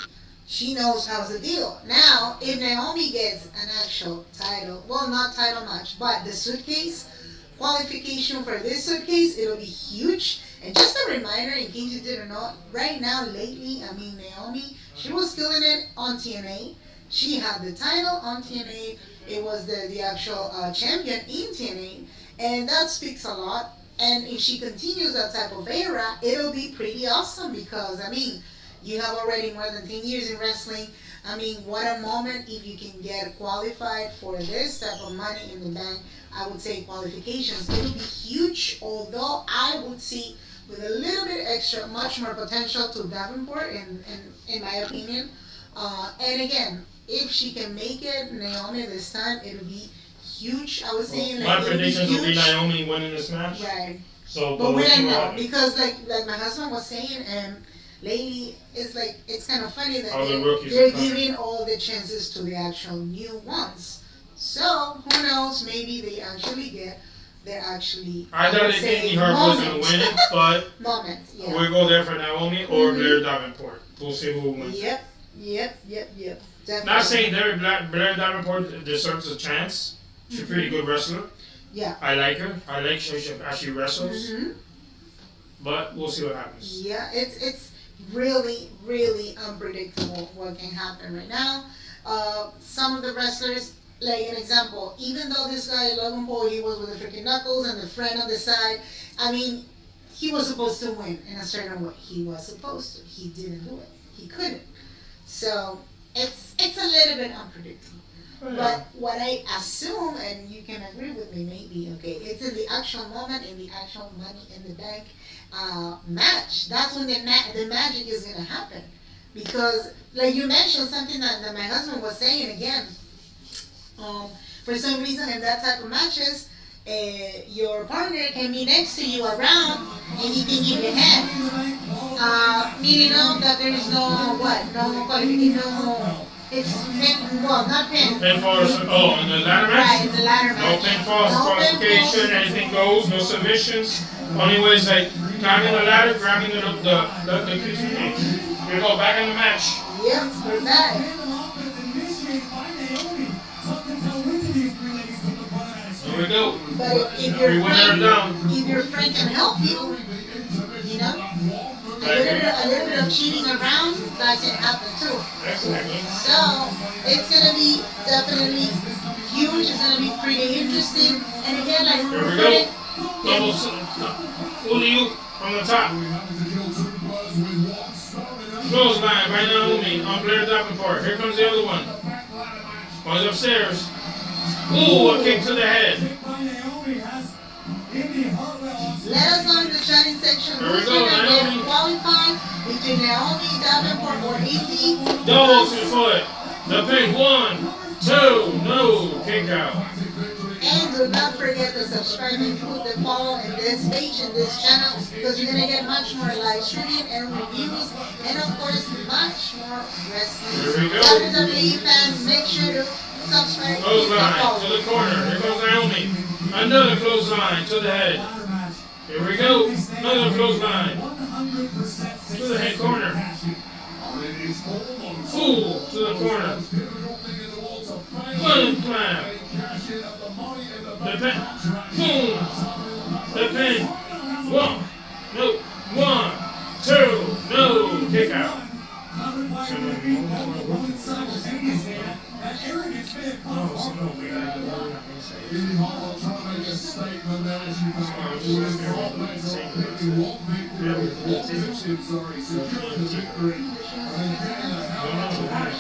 she knows how's the deal. Now, if Naomi gets an actual title, well, not title match, but the suitcase, qualification for this suitcase, it'll be huge. And just a reminder, in case you didn't know, right now, lately, I mean, Naomi, she was killing it on TNA. She had the title on TNA. It was the actual champion in TNA. And that speaks a lot. And if she continues that type of era, it'll be pretty awesome because, I mean, you have already more than 10 years in wrestling. I mean, what a moment if you can get qualified for this type of money in the bank. I would say qualifications. It'll be huge, although I would see with a little bit extra, much more potential to Davenport, in my opinion. And again, if she can make it, Naomi, this time, it'll be huge. I was saying, My like, predictions will be Naomi winning this match. Right. So, But we we'll see don't what know happens. because, like my husband was saying, lately it's like it's kind of funny that All the rookies they're are coming. giving all the chances to the actual new ones. So who knows? Maybe they actually get. They're actually. I thought would say Indi Hartwell was going to win it, but moment. Yeah. we'll go there for Naomi or Blair Davenport. We'll see who wins. Yep. Definitely. Not saying Blair Davenport deserves a chance. She's a pretty good wrestler. Yeah. I like her. I like how she wrestles. Mm-hmm. But we'll see what happens. Yeah, it's really unpredictable what can happen right now. Some of the wrestlers, like an example, even though this guy Logan Paul, he was with the freaking knuckles and the friend on the side. I mean, he was supposed to win in a certain way. He was supposed to. He didn't do it. He couldn't. So it's a little bit unpredictable. But what I assume, and you can agree with me maybe, okay, it's in the actual moment, in the actual Money in the Bank match. That's when the magic is going to happen. Because, like you mentioned, something that my husband was saying again, for some reason in that type of matches, your partner can be next to you around and he can give you a hand. Meaning that there is no qualification, it's pin, well, not pin. Pinfall, in the ladder match? Right, in the ladder No match. pinfalls, qualification, anything goes, no submissions. Only way is like climbing the ladder, grabbing the piece of cake. We go back in the match. Yep, we're back. Here we go. But if your friend can help you, you know, a little bit of cheating around, that can happen too. Exactly. So it's gonna be definitely huge. It's gonna be pretty interesting. And again, like Here we go. Double OLDIE from the top. Clothesline by Naomi on Blair Davenport. Here comes the other one. Goes upstairs. Ooh, a kick to the head. let us know in the chatting section who's gonna get qualified between Naomi, Davenport, or Indi. Double to the foot. The pin. 1, 2, no. Kick out. And do not forget to subscribe and put the follow in this page, in this channel, because you're going to get much more live streaming and reviews, and of course, much more wrestling. Here we go. WWE fans, make sure to subscribe and Clothesline to follow. the corner. Here comes Naomi. Another clothesline to the head. Here we go. Another clothesline to the head corner. Ooh, to the corner. One slam. The pin. Boom. The pin. 1, no. 1, 2, no. Kick out. Indi Hartwell trying to make a statement there. She was securing the victory and then getting the hell out of the match.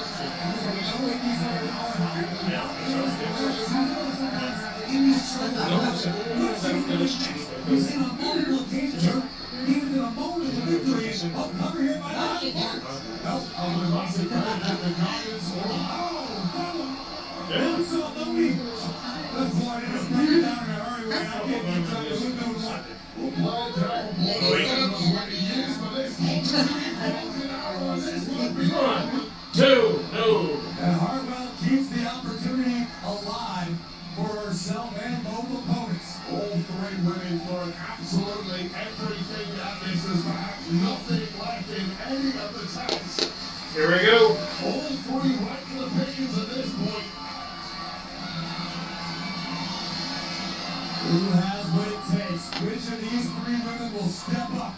And Hartwell keeps the opportunity alive for herself and both opponents. All three women throwing absolutely everything at this. There's perhaps nothing left in any of the tanks. Here we go. All three rightful opinions at this point. Who has what it takes? Which of these three women will step up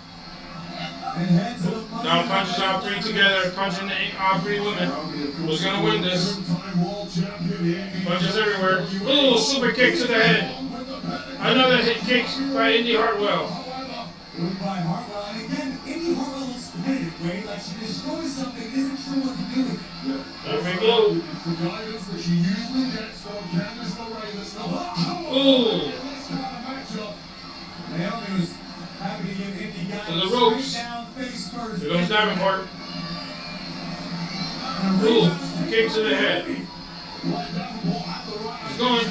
and head to the Money Now punches all three together, punching all three women. Who's gonna win this? Punches everywhere. Ooh, super kick to the head. Another hit kick by Indi Hartwell. Moved by Hartwell. And again, Indi Hartwell looks committed, right? Like she destroys something, isn't sure what to do with it. There we go. It's the guidance that she usually gets from Candice LeRae that's not. Ooh. Naomi was happy to give Indi guys To the ropes. straight down face first. Here goes Davenport. Ooh, kick to the head. He's going.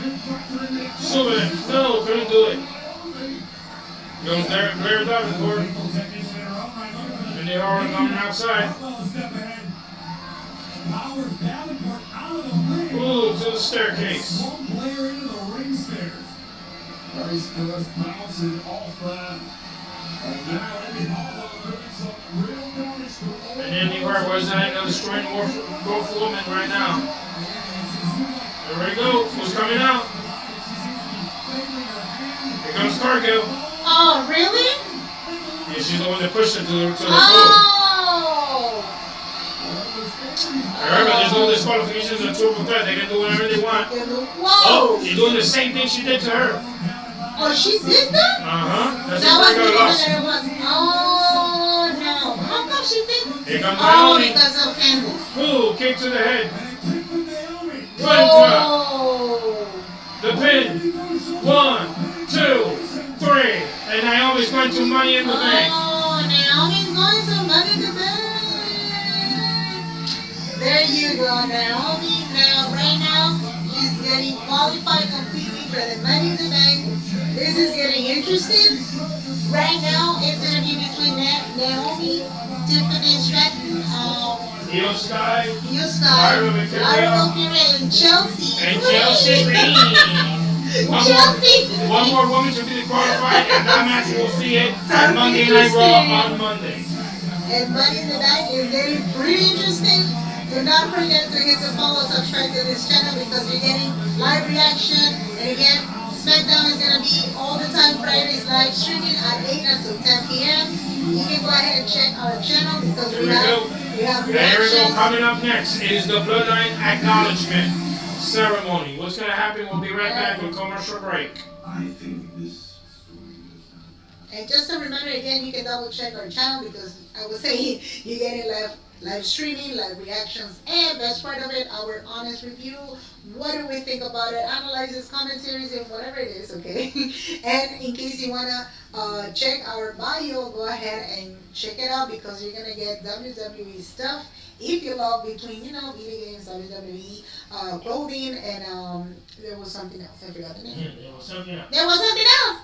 Super. No, couldn't do it. Goes there, Blair Davenport. Indi Hartwell coming outside. Powers Davenport out of the ring. Ooh, to the staircase. One Blair into the ring stairs. Face first bouncing off there. And now Indi Hartwell doing some real damage to all. And Indi Hartwell is destroying both women right now. There we go. Who's coming out? Here comes Cargill. Oh, really? Yeah, she's the one that pushed it to the floor. Oh! Remember, there's no disqualifications or triple threat. They can do whatever they want. Whoa! Oh, you're doing the same thing she did to her. Oh, she did that? That's That why was she got lost. it was. Oh, no. How come she did? Here comes Oh, Naomi. because of Candice. Ooh, kick to the head. One drop. Oh. The pin. 1, 2, 3. And Naomi's going to Money in the Bank. Oh, Naomi's going to Money in the Bank. There you go, Naomi. Now, right now, she's getting qualified completely for the Money in the Bank. This is getting interesting. Right now, it's going to be between Naomi, Tiffany, Stratton, Io Sky, Hartwell, and Chelsea. and Chelsea Green. One more woman to be qualified, and that match we'll see it on Monday Night Raw on Monday. And Money in the Bank is getting pretty interesting. Do not forget to hit the follow, subscribe to this channel because you're getting live reaction. And again, SmackDown is going to be all the time Fridays live streaming at 8 until 10 p.m. You can go ahead and check our channel because we have Here we go. reactions. Coming up next is the Bloodline Acknowledgement Ceremony. What's going to happen? We'll be right back with commercial break. I think this. And just to remember again, you can double check our channel because I was saying you're getting live streaming, live reactions, and best part of it, our honest review. What do we think about it? Analyzes, commentaries, and whatever it is, okay? And in case you wanna check our bio, go ahead and check it out because you're gonna get WWE stuff. If you love between, video games, WWE, clothing, and there was something else. I forgot the name. There was something else. There was something else.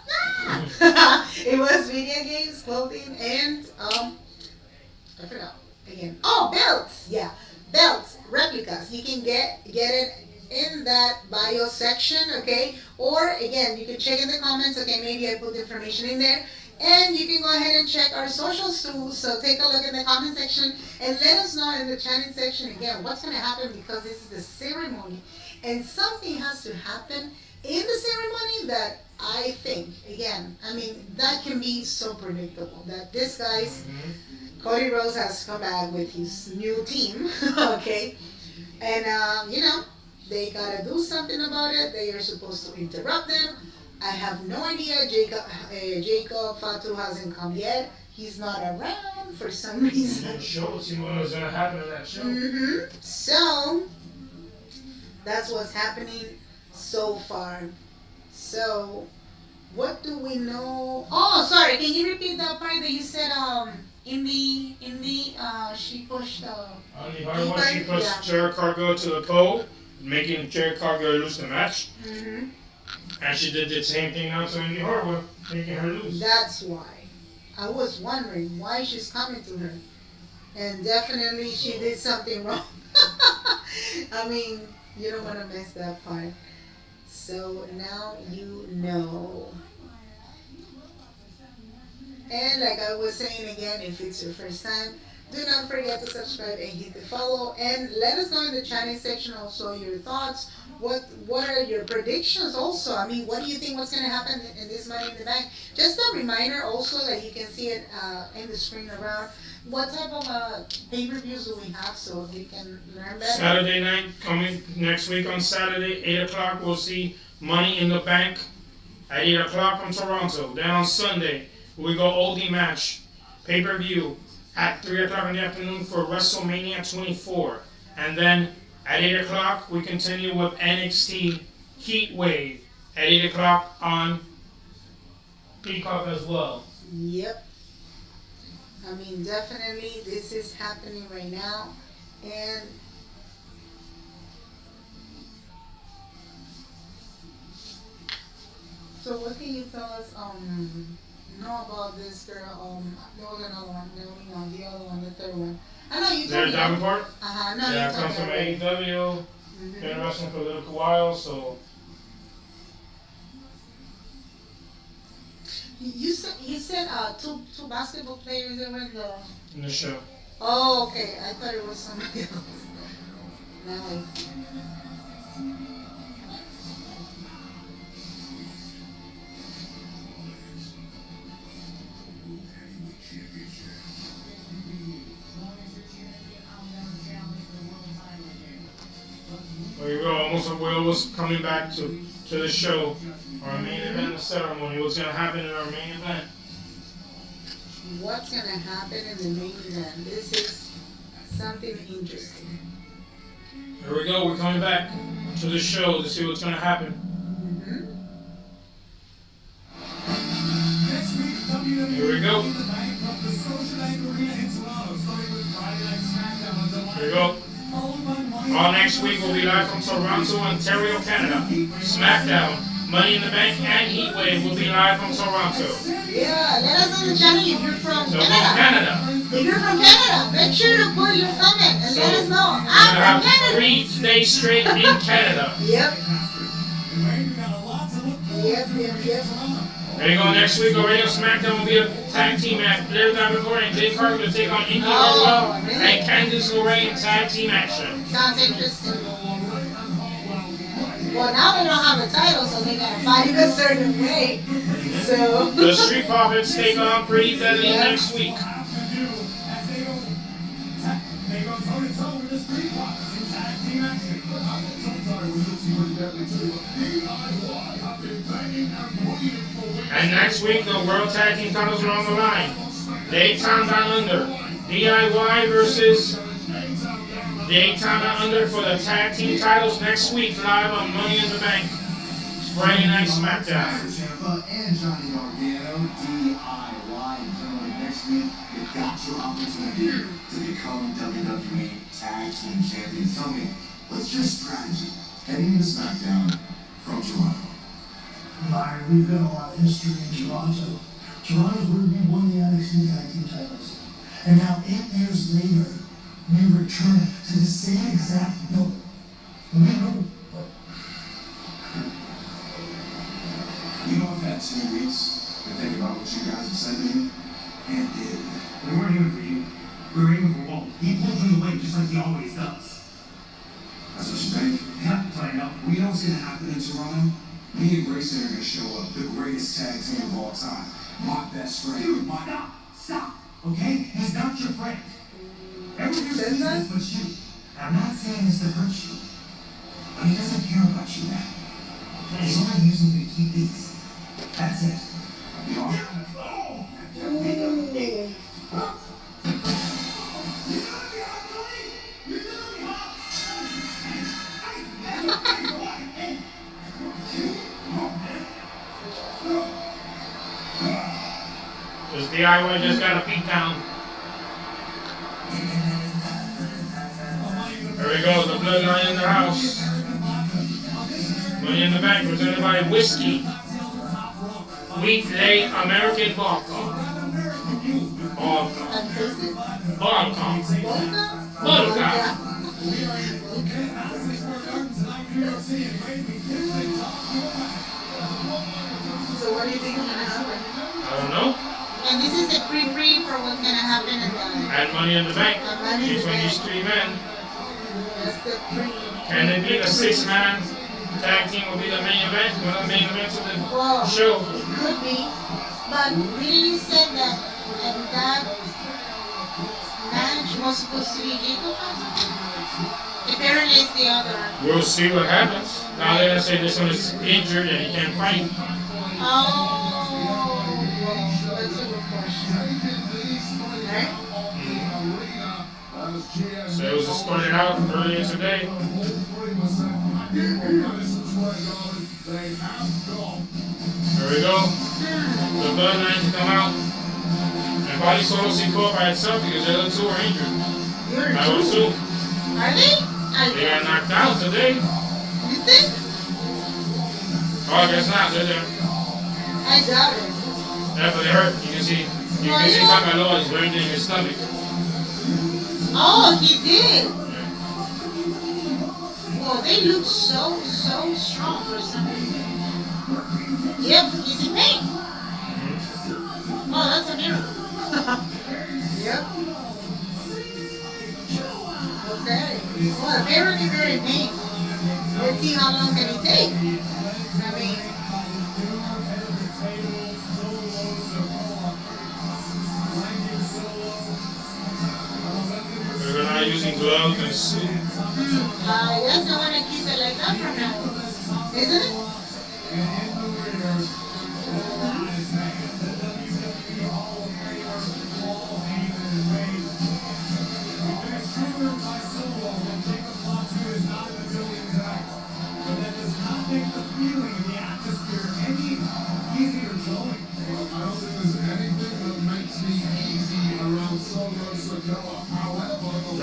Ah! It was video games, clothing, and I forgot again. Oh, belts. Yeah, belts, replicas. You can get it in that bio section, okay? Or again, you can check in the comments. Okay, maybe I put the information in there. And you can go ahead and check our socials too. So take a look in the comment section and let us know in the chatting section again what's going to happen because this is the ceremony. And something has to happen in the ceremony that I think, again, that can be so predictable that this guy's, Cody Rhodes has come back with his new team, okay? And, they got to do something about it. They are supposed to interrupt them. I have no idea. Jacob Fatu hasn't come yet. He's not around for some reason. Show us what was going to happen in that show. So, that's what's happening so far. So, what do we know? Oh, sorry. Can you repeat that part that you said? Indi, she pushed. She pushed Jared Cargill to the pole, making Jared Cargill lose the match. And she did the same thing now to Indi Hartwell, making her lose. That's why. I was wondering why she's coming to her. And definitely she did something wrong. You don't want to miss that part. So now you know. And like I was saying again, if it's your first time, do not forget to subscribe and hit the follow. And let us know in the chatting section also your thoughts. What are your predictions also? What do you think what's going to happen in this Money in the Bank? Just a reminder also that you can see it in the screen around. What type of pay-per-views do we have so you can learn better? Saturday night, coming next week on Saturday, 8 o'clock, we'll see Money in the Bank at 8 o'clock from Toronto. Then on Sunday, we go OLDIE match, pay-per-view at 3 o'clock in the afternoon for WrestleMania 24. And then at 8 o'clock, we continue with NXT Heatwave at 8 o'clock on Peacock as well. Yep. Definitely this is happening right now. And so what can you tell us know about this girl? There was another one, the other one, the third one. I know you told me. Davenport? No, Yeah, you comes from AEW. Been wrestling for a little while, so. You said two basketball players that were in the show. Oh, okay. I thought it was somebody else. Now I see. There you go. We're almost coming back to the show. Our main event, the ceremony. What's going to happen in our main event? What's going to happen in the main event? This is something interesting. Here we go. We're coming back to the show to see what's going to happen. Here we go. Here we go. All next week we'll be live from Toronto, Ontario, Canada. SmackDown, Money in the Bank, and Heatwave will be live from Toronto. Yeah, let us know in the channel if you're from So Canada. If you're from Canada, make sure to put your comment and let us know. I'm from Canada. 3 days straight in Canada. Yep. Yep. There you go. Next week, Radio SmackDown will be a tag team match. Blair, Davenport, and Jade Cargill will take on Indi, Hartwell, and Candice, LeRae in tag team action. Sounds interesting. Well, now they don't have a title, so they gotta fight a certain way. So The Street Profits take on Pretty Deadly next week. And next week, the World Tag Team titles are on the line. Daytime Down Under, DIY versus Daytime Down Under for the tag team titles next week, live on Money in the Bank. It's Friday Night SmackDown. And Johnny Gargano, DIY. And gentlemen, next week, you've got your opportunity to become WWE Tag Team Champions. Tell me, what's your strategy heading into SmackDown from Toronto? Byron, we've got a lot of history in Toronto. Toronto's where we won the NXT Tag Team titles. And now 8 years later, we return to the same exact building. And we know what. You know, I've had 2 weeks to think about what you guys have said to me and did. We weren't aiming for you. We were aiming for Walt. He pulled you away just like he always does. That's what you think? Yeah, find out. We know what's going to happen in Toronto. Me and Grayson are going to show up, the greatest tag team of all time. My best friend. Dude, stop, okay? He's not your friend. Everyone says that, but you. I'm not saying this to hurt you, but he doesn't care about you now. He's only using you to keep peace. That's it. You know? This DIY just got a beat down. There we go, the Bloodline in the house. Money in the Bank presented by Whiskey. Wheat Late American Vodka. Vodka. So what do you think is gonna happen? I don't know. And this is a pre-pre for what's gonna happen And Money in the Bank. Between these 3 men. That's the pre. Can it be the 6-man tag team will be the main event? One of the main events of the show. It could be. But really you said that that match was supposed to be Jacob? Apparently it's the other. We'll see what happens. Now they're gonna say this one is injured and he can't fight. Oh, well, that's a good question. Right? So it was escorted out earlier today. There we go. The Bloodline to come out. And Body Solo Sikoa by itself because the other 2 are injured. I would assume. Are they? They got knocked out today. You think? Oh, I guess not. They're there. I doubt it. Definitely hurt. You can see Cargill is wearing it in his stomach. Oh, he did. Oh, they look so strong for some reason. Yep, he's in pain. Oh, that's a miracle. Yep. Okay. Well, apparently they're in pain. Let's see how long can it take. I mean, They're not using gloves and suit. I guess I want to keep it like that from now. Isn't it?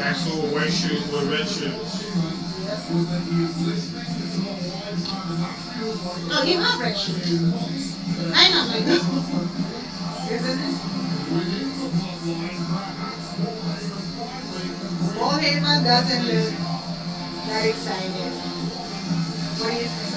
Next to white shoes with red shoes. Oh, he have red shoes. I know, like this. Isn't it? Paul Heyman doesn't look that excited. What do you think?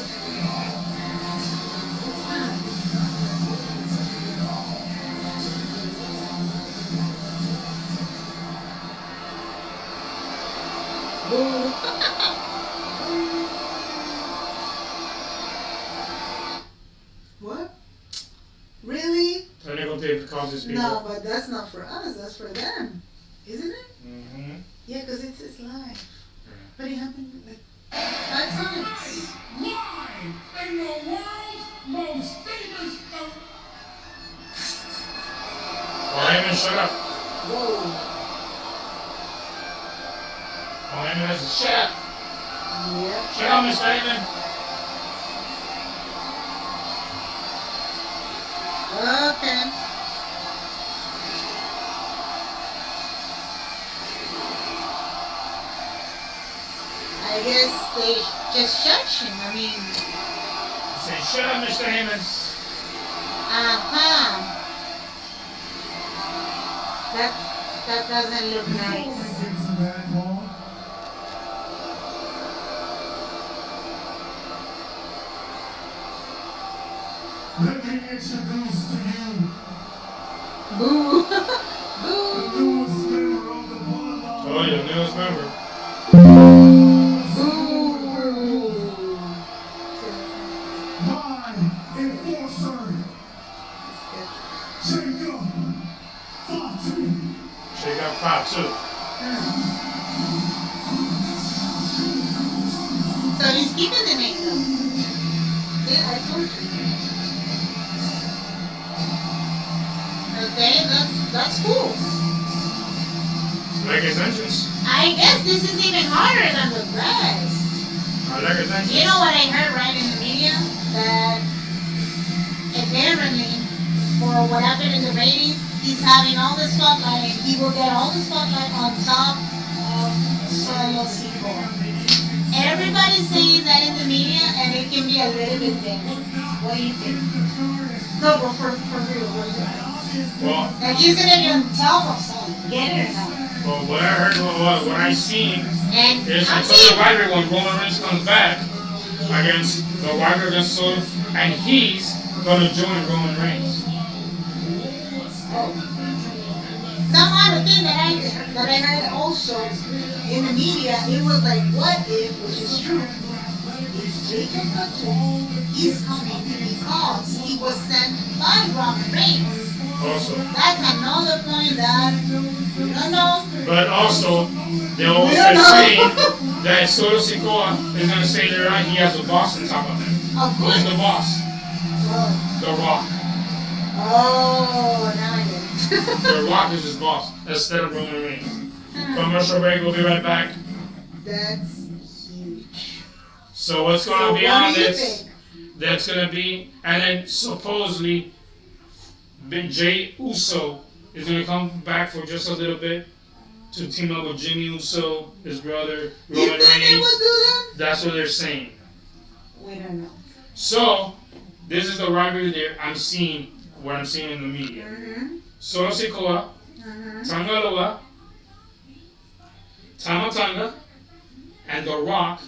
What? Really? Technical difficulties, people. No, but that's not for us. That's for them, isn't it? Mm-hmm. Yeah, because it's his life. But it happened like 5 times. Live in the world's most famous. Paul Heyman, shut up. Whoa. Paul Heyman has a shut. Yep. Shut up, Mr. Heyman. Okay. I guess they just judge him. I mean, Say, shut up, Mr. Heyman. that doesn't look nice. Let me introduce to you Boo. the newest member of the Bloodline. Oh, your newest member. My enforcer, Jacob Fatu. Shake up 5-2. So he's keeping the name though. Yeah, I told you. Okay, that's cool. Like his entrance. I guess this is even harder than the rest. I like his entrance. You know what I heard right in the media? That apparently, for what happened in the ratings, he's having all the spotlight and he will get all the spotlight on top of Solo Sikoa. Everybody's saying that in the media and it can be a little bit dangerous. What do you think? No, but for real, what do you think? Well, Like he's gonna be on top of something. Get it or not? well, what I heard, what I seen And is I'm until seeing the rivalry when Roman Reigns comes back against the rivalry against Solo, and he's gonna join Roman Reigns. some other thing that I heard also in the media, it was like, what if, which is true, if Jacob Fatu is coming because he was sent by Roman Reigns. Also, That's another point that we don't know. but also, they also We don't know. saying that Solo Sikoa is gonna say later on he has a boss on top of him. Of Who's course. the boss? Oh, The Rock. now I get it. The Rock is his boss instead of Roman Reigns. Commercial break. We'll be right back. That's huge. So what's gonna So be what on do you this? think? That's gonna be, and then supposedly, Big Jay Uso is gonna come back for just a little bit to team up with Jimmy Uso, his brother You Roman think they would Reigns. do that? That's what they're saying. We don't know. So this is the rivalry there. I'm seeing what I'm seeing in the media. Mm-hmm. Solo Sikoa, Mm-hmm. Tangaloa, Tamatanga, and The Rock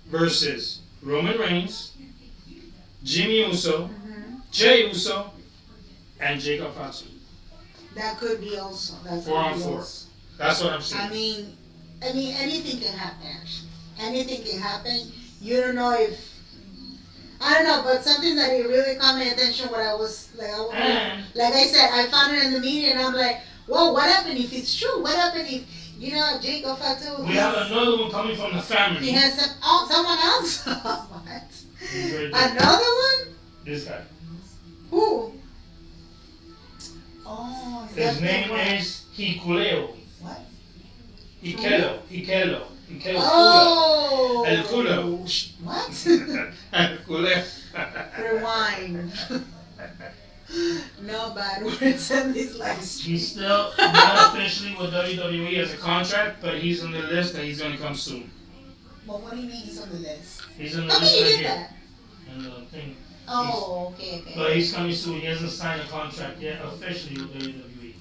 versus Roman Reigns, Jimmy Uso, Mm-hmm. Jey Uso, and Jacob Fatu. That could be also. That 4 on could be 4. also. That's what I'm I saying. mean, anything can happen. Actually, anything can happen. You don't know if. I don't know, but something that it really caught my attention when I was like, like I said, I found it in the media, and I'm like, whoa, what happened if it's true? What happened if Jacob Fatu? We have another one coming from the He family. has someone else. What? He's right there. Another one? This guy. Who? Oh, is His that name the one? is Hikuleo. What? Hikelo. Oh. El culo. What? El culeo. Rewind. No bad words in this live stream. He's still not officially with WWE as a contract, but he's on the list and he's gonna come soon. But what do you mean he's on the list? He's on the How list can you right get here. that? And the thing. Oh, okay. But he's coming soon. He hasn't signed a contract yet officially with WWE.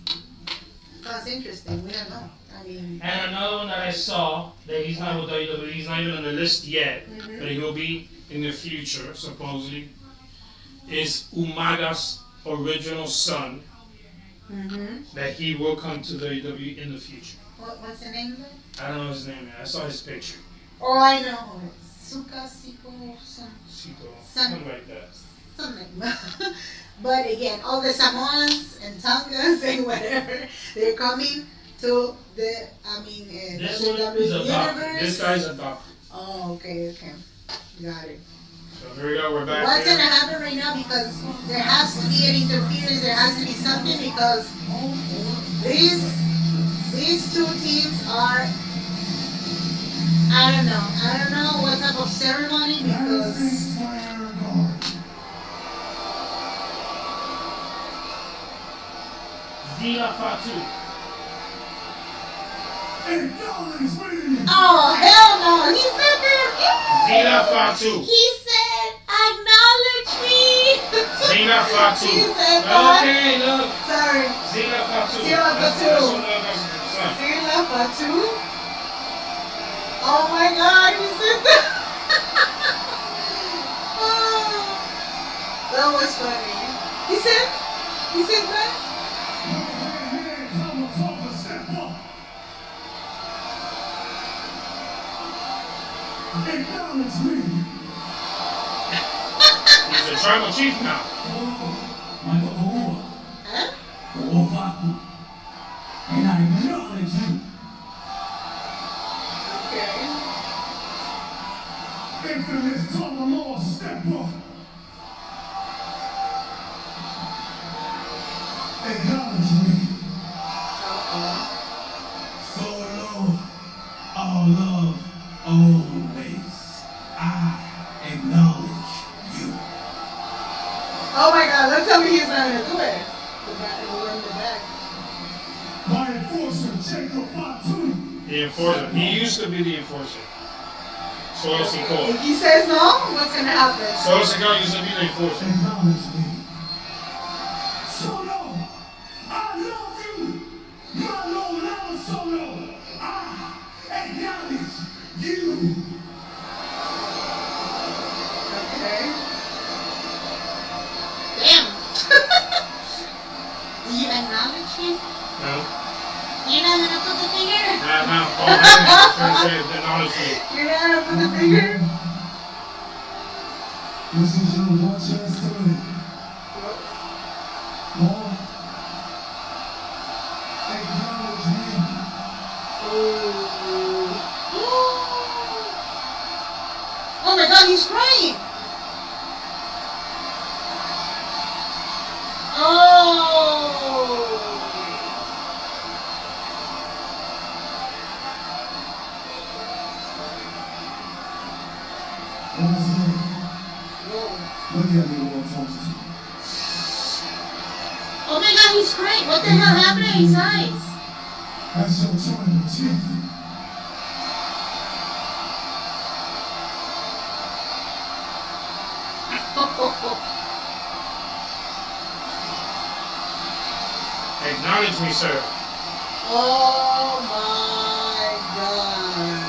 Sounds interesting. We don't know. I mean. And another one that I saw that he's not with WWE. He's not even on the list yet, but he will be in the future supposedly. Is Umaga's original son. That he will come to WWE in the future. What's the name of it? I don't know his name yet. I saw his picture. Oh, I know. Suka, Siko, Something like that. Something. But again, all the Samoans and Tongas and whatever, they're coming to the, This one is adopted. This guy's adopted. Oh, okay. Got it. So here we go, we're back. What's going to happen right now? Because there has to be an interference, there has to be something, because these two teams are, I don't know what type of ceremony, because Zila Fatu. oh, hell no, he said that. Zila Fatu. He said, acknowledge me. Zila Fatu. He said that. Okay, look. Sorry. Zila Fatu. Zila Fatu. Zila Fatu. Oh my God, he said that. Oh, that was funny. He said that? Acknowledge me. He's a tribal chief now. Huh? And I acknowledge you. Okay. Infamous Tomahawk stepper. Acknowledge me. Solo, all love, always. I acknowledge you. Oh my God, don't tell me he's not going to do it. The back. My enforcer, Jacob Fatu. The enforcer. He used to be the enforcer. So is he called. If he says no, what's going to happen? So is he called. Used to be the enforcer. Acknowledge me. Solo, I love you. My Lord, never solo. I acknowledge you. Okay. Damn. Do you acknowledge him? No. You're not going to put the finger? No. Paul Heyman trying to say acknowledge me. You're not going to put the finger? This is your one chance to win. Lord, acknowledge me. Oh my God, he's crying. Oh. What is it? Look at me while I'm talking to you. Oh my God, he's crying. What the hell happened to his eyes? That's your time, Chief. Acknowledge me, sir. Oh my God.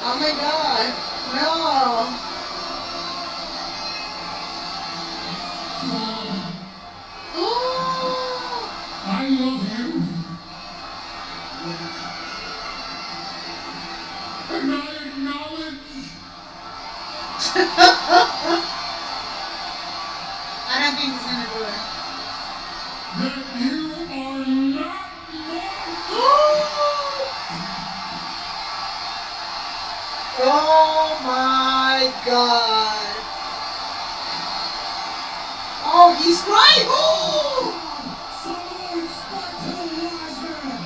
Oh my God. No. I love you. And I acknowledge. I don't think he's gonna do it. That you are not Oh my God. Oh, he's crying. Oh. Someone explain to the wise man.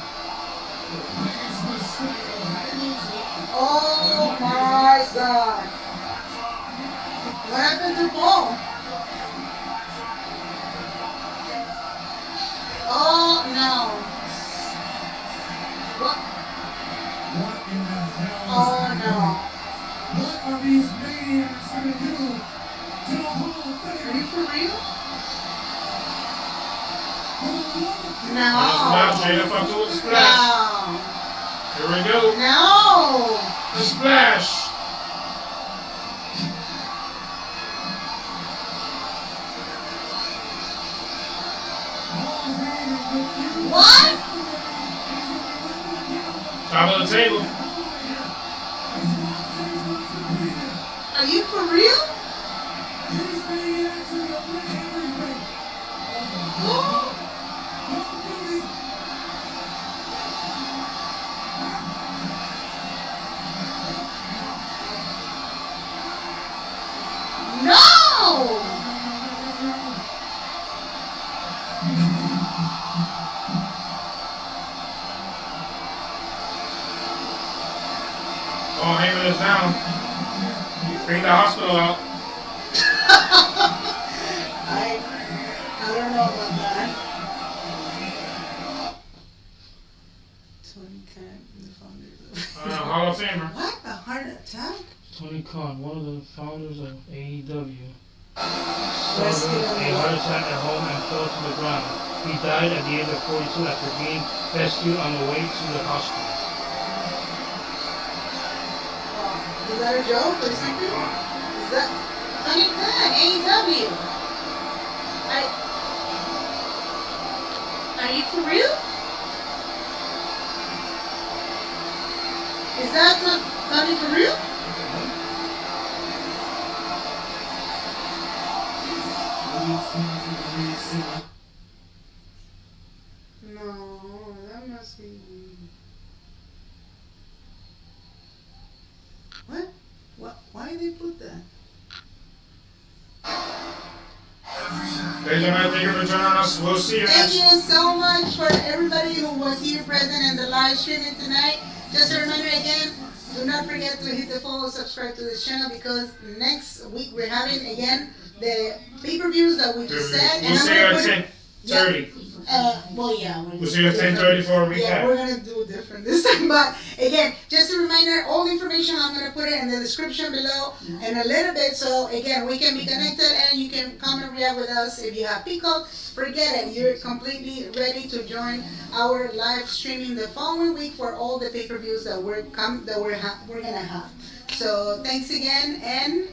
Oh my God. What happened to Paul? Oh no. What? What in the hell? Oh no. What are these maniacs gonna do to the Hall of Fame? Are you for real? Splash, No. Jade, fuck with the splash. No. Here we go. No. The splash. What? Top of the table. Are you for real? No! Paul Heyman is down. Bring the hospital out. I don't know about that. Tony Khan, the founder. Hall of Famer. What? A heart attack? Tony Khan, one of the founders of AEW, Rescue suffered a heart attack at home and fell to the ground. He died at the age of 42 after being rescued on the way to the hospital. Is that a joke or something? Is that Tony Khan, AEW? Are you for real? Is that Tony for real? No, that must be. What? Why did they put that? Ladies and gentlemen, thank you for joining us. We'll see you Thank next. you so much for everybody who was here present in the live streaming tonight. Just a reminder again, do not forget to hit the follow, subscribe to this channel because next week we're having again the pay-per-views that we just said. We'll see you at 10:30. Well, yeah. We'll see you at 10:30 for a recap. Yeah, we're gonna do different this time. But again, just a reminder, all the information I'm gonna put it in the description below in a little bit. So again, we can be connected and you can come and react with us. If you have pickle, forget it. You're completely ready to join our live streaming the following week for all the pay-per-views that we're gonna have. So thanks again and